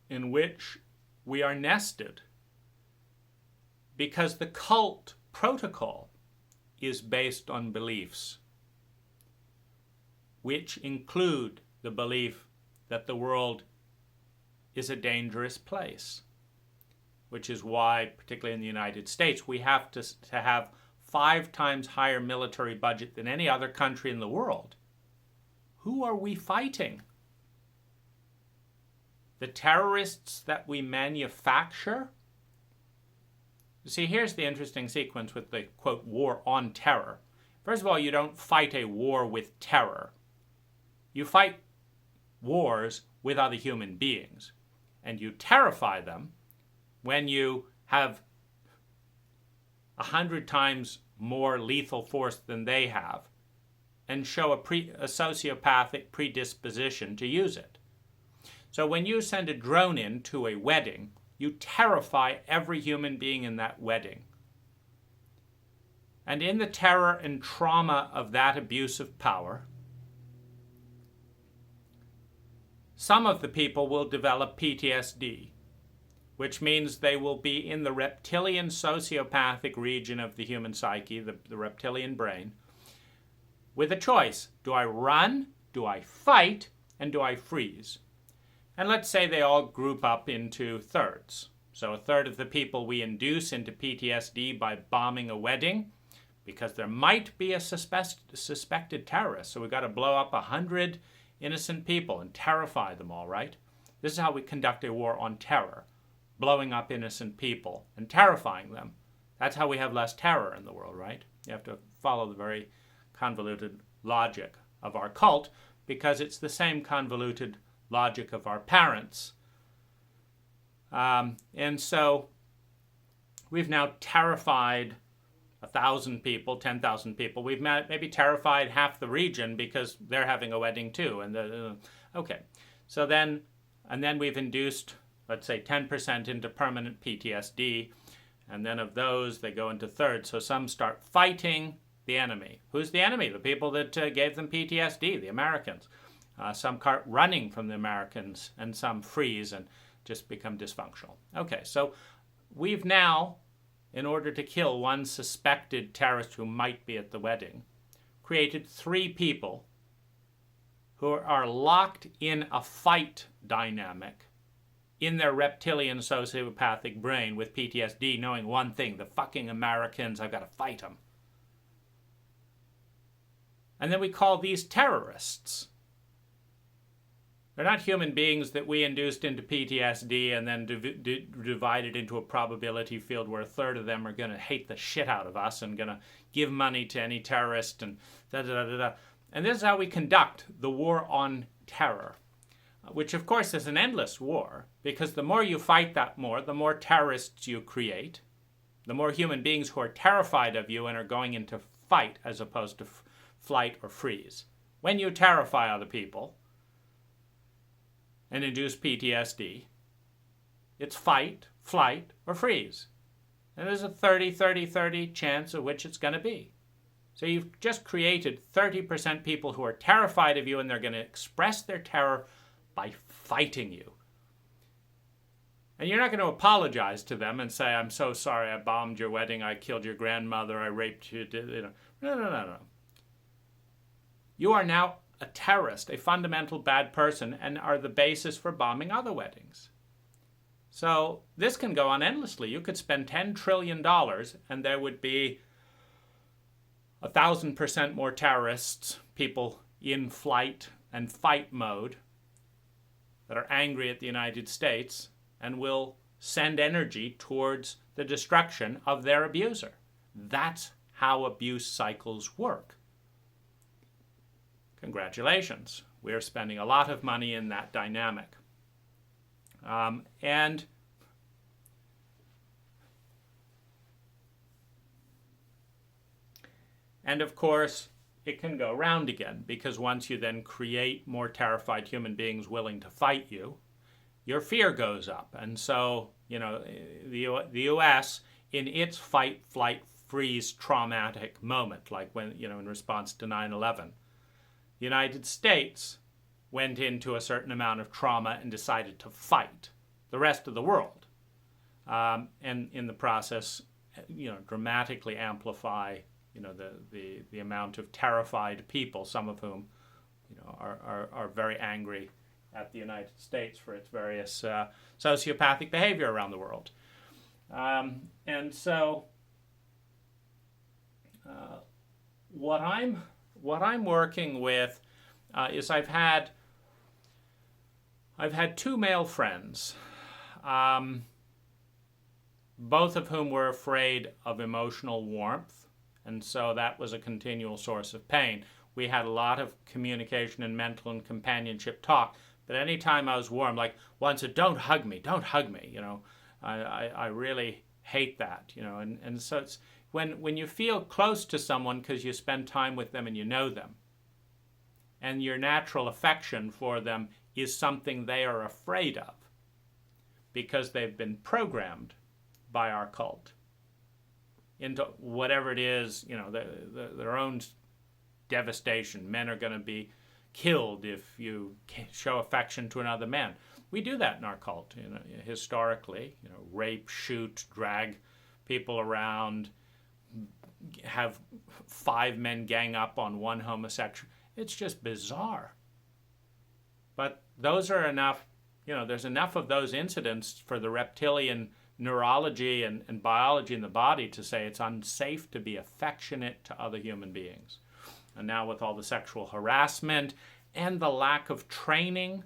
in which we are nested. Because the cult protocol is based on beliefs, which include the belief that the world is a dangerous place, which is why, particularly in the United States, we have to have 5 times higher military budget than any other country in the world. Who are we fighting? The terrorists that we manufacture? You see, here's the interesting sequence with the, quote, war on terror. First of all, you don't fight a war with terror. You fight wars with other human beings. And you terrify them when you have 100 times more lethal force than they have and show a sociopathic predisposition to use it. So when you send a drone in to a wedding, you terrify every human being in that wedding. And in the terror and trauma of that abuse of power, some of the people will develop PTSD, which means they will be in the reptilian sociopathic region of the human psyche, the reptilian brain, with a choice. Do I run? Do I fight? And do I freeze? And let's say they all group up into thirds. So a third of the people we induce into PTSD by bombing a wedding, because there might be a suspected terrorist. So we've got to blow up 100 innocent people and terrify them all, right? This is how we conduct a war on terror, blowing up innocent people and terrifying them. That's how we have less terror in the world, right? You have to follow the very convoluted logic of our cult, because it's the same convoluted logic of our parents. And so we've now terrified 1,000 people, 10,000 people. We've maybe terrified half the region because they're having a wedding too. And so then we've induced, let's say, 10% into permanent PTSD. And then of those, they go into thirds. So some start fighting the enemy. Who's the enemy? The people that gave them PTSD, the Americans. Some start running from the Americans, and some freeze and just become dysfunctional. Okay, so we've now, in order to kill one suspected terrorist who might be at the wedding, created 3 people who are locked in a fight dynamic in their reptilian sociopathic brain with PTSD, knowing one thing: the fucking Americans, I've got to fight them. And then we call these terrorists. They're not human beings that we induced into PTSD and then divided into a probability field where a third of them are going to hate the shit out of us and going to give money to any terrorist and da-da-da-da-da. And this is how we conduct the war on terror, which of course is an endless war, because the more you fight that more, the more terrorists you create, the more human beings who are terrified of you and are going into fight as opposed to flight or freeze. When you terrify other people and induce PTSD, it's fight, flight, or freeze. And there's a 30-30-30 chance of which it's going to be. So you've just created 30% people who are terrified of you, and they're going to express their terror by fighting you. And you're not going to apologize to them and say, I'm so sorry, I bombed your wedding, I killed your grandmother, I raped you. No. You are now a terrorist, a fundamental bad person, and are the basis for bombing other weddings. So this can go on endlessly. You could spend $10 trillion and there would be 1,000% more terrorists, people in flight and fight mode that are angry at the United States and will send energy towards the destruction of their abuser. That's how abuse cycles work. Congratulations. We're spending a lot of money in that dynamic. And of course, it can go round again, because once you then create more terrified human beings willing to fight you, your fear goes up. And so, the U.S., in its fight, flight, freeze traumatic moment, like when, in response to 9/11, the United States went into a certain amount of trauma and decided to fight the rest of the world, and in the process, dramatically amplify, the amount of terrified people, some of whom, are very angry at the United States for its various sociopathic behavior around the world, and so what I'm working with is I've had two male friends, both of whom were afraid of emotional warmth, and so that was a continual source of pain. We had a lot of communication and mental and companionship talk, but any time I was warm, like one said, don't hug me, I really hate that, and so it's when you feel close to someone because you spend time with them and you know them, and your natural affection for them is something they are afraid of because they've been programmed by our cult into whatever it is, their own devastation. Men are going to be killed if you show affection to another man. We do that in our cult, historically, rape, shoot, drag people around, have 5 men gang up on one homosexual. It's just bizarre. But those are enough, there's enough of those incidents for the reptilian neurology and biology in the body to say it's unsafe to be affectionate to other human beings. And now with all the sexual harassment and the lack of training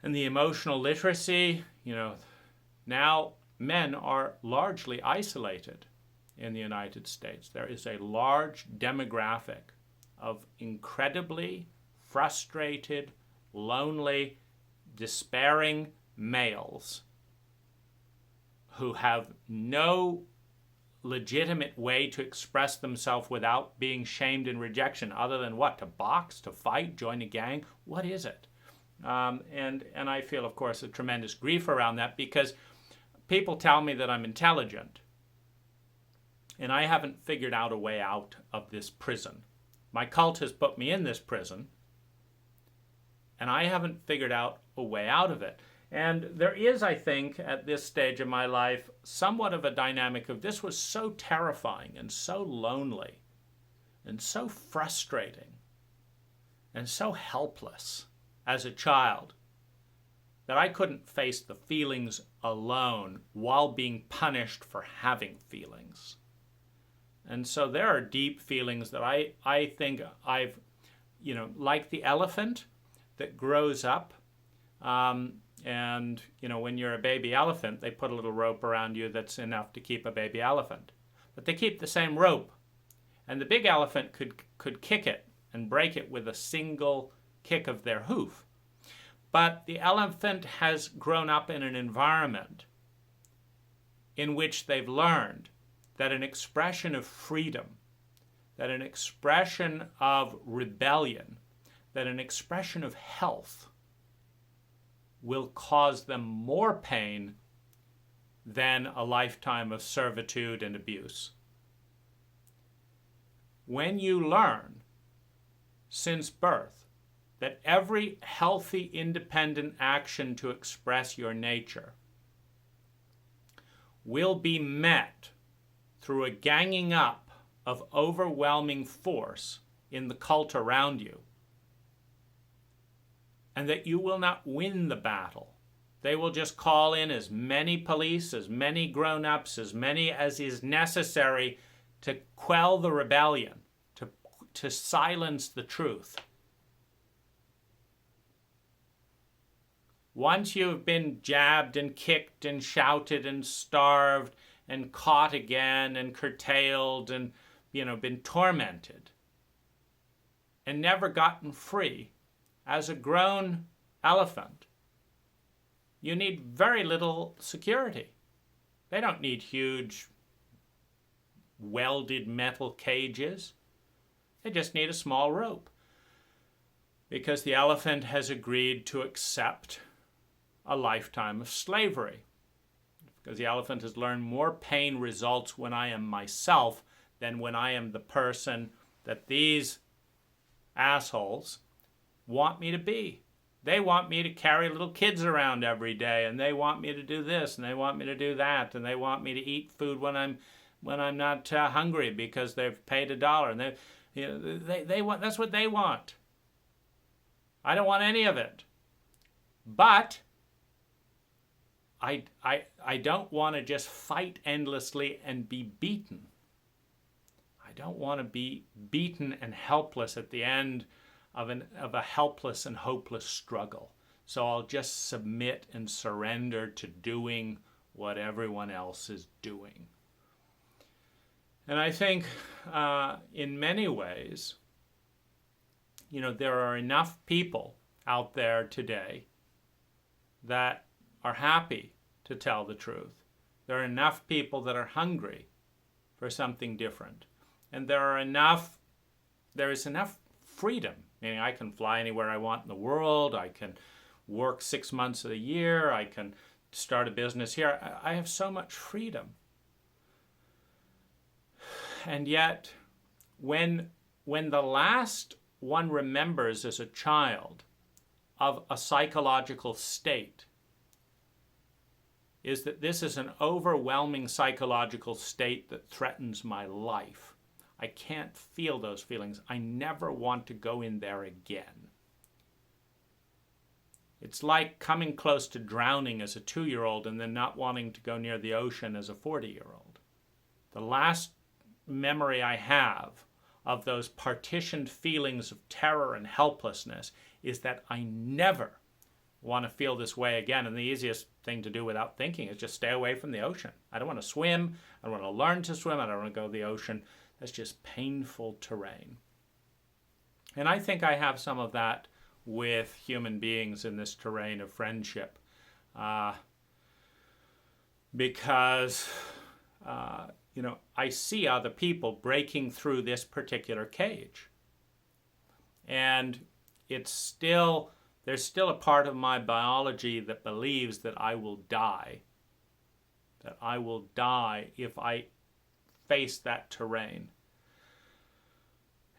and the emotional literacy, now men are largely isolated in the United States. There is a large demographic of incredibly frustrated, lonely, despairing males who have no legitimate way to express themselves without being shamed and rejection, other than what? To box, to fight, join a gang? What is it? And I feel, of course, a tremendous grief around that, because people tell me that I'm intelligent, and I haven't figured out a way out of this prison. My cult has put me in this prison, and I haven't figured out a way out of it. And there is, I think, at this stage of my life, somewhat of a dynamic of this was so terrifying and so lonely and so frustrating and so helpless as a child that I couldn't face the feelings alone while being punished for having feelings. And so there are deep feelings that I think I've, like the elephant that grows up. And, when you're a baby elephant, they put a little rope around you that's enough to keep a baby elephant. But they keep the same rope. And the big elephant could kick it and break it with a single kick of their hoof. But the elephant has grown up in an environment in which they've learned that an expression of freedom, that an expression of rebellion, that an expression of health will cause them more pain than a lifetime of servitude and abuse. When you learn since birth that every healthy, independent action to express your nature will be met through a ganging up of overwhelming force in the cult around you, and that you will not win the battle. They will just call in as many police, as many grown-ups, as many as is necessary to quell the rebellion, to silence the truth. Once you've been jabbed and kicked and shouted and starved and caught again and curtailed and, been tormented and never gotten free, as a grown elephant, you need very little security. They don't need huge welded metal cages. They just need a small rope, because the elephant has agreed to accept a lifetime of slavery. Because the elephant has learned more pain results when I am myself than when I am the person that these assholes want me to be. They want me to carry little kids around every day, and they want me to do this, and they want me to do that, and they want me to eat food when I'm not hungry because they've paid $1, and they want, that's what they want. I don't want any of it. But I don't want to just fight endlessly and be beaten. I don't want to be beaten and helpless at the end of a helpless and hopeless struggle. So I'll just submit and surrender to doing what everyone else is doing. And I think in many ways, there are enough people out there today that are happy to tell the truth. There are enough people that are hungry for something different. And there is enough freedom. Meaning I can fly anywhere I want in the world. I can work 6 months of the year. I can start a business here. I have so much freedom. And yet, when the last one remembers as a child of a psychological state is that this is an overwhelming psychological state that threatens my life, I can't feel those feelings. I never want to go in there again. It's like coming close to drowning as a 2-year-old and then not wanting to go near the ocean as a 40-year-old. The last memory I have of those partitioned feelings of terror and helplessness is that I never want to feel this way again. And the easiest thing to do without thinking is just stay away from the ocean. I don't want to swim. I don't want to learn to swim. I don't want to go to the ocean. That's just painful terrain. And I think I have some of that with human beings in this terrain of friendship. Because, I see other people breaking through this particular cage. And there's still a part of my biology that believes that I will die. That I will die if I face that terrain.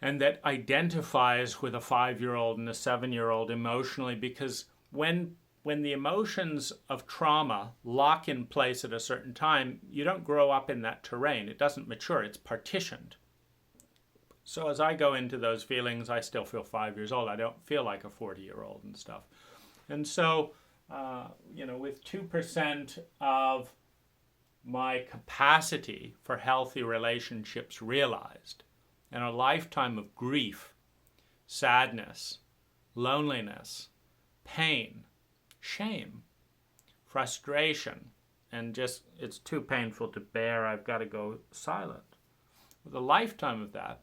And that identifies with a 5-year-old and a 7-year-old emotionally, because when the emotions of trauma lock in place at a certain time, you don't grow up in that terrain. It doesn't mature. It's partitioned. So as I go into those feelings, I still feel 5 years old. I don't feel like a 40-year-old and stuff. And so, with 2% of my capacity for healthy relationships realized, and a lifetime of grief, sadness, loneliness, pain, shame, frustration, and just it's too painful to bear, I've got to go silent. With a lifetime of that,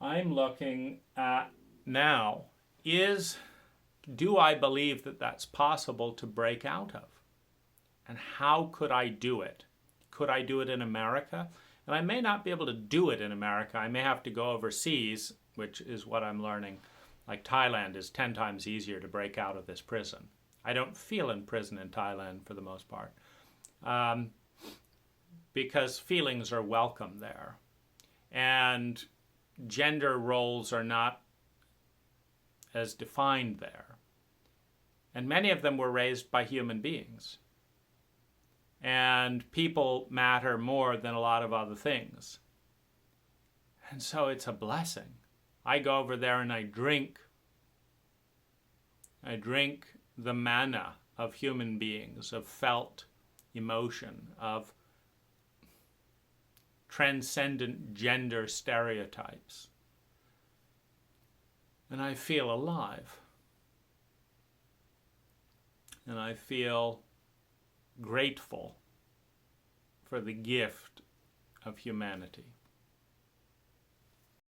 I'm looking at now, do I believe that that's possible to break out of? And how could I do it? Could I do it in America? And I may not be able to do it in America. I may have to go overseas, which is what I'm learning. Like Thailand is 10 times easier to break out of this prison. I don't feel in prison in Thailand for the most part, because feelings are welcome there. And gender roles are not as defined there. And many of them were raised by human beings. And people matter more than a lot of other things. And so it's a blessing. I go over there and I drink the manna of human beings, of felt emotion, of transcendent gender stereotypes. And I feel alive. And I feel grateful for the gift of humanity.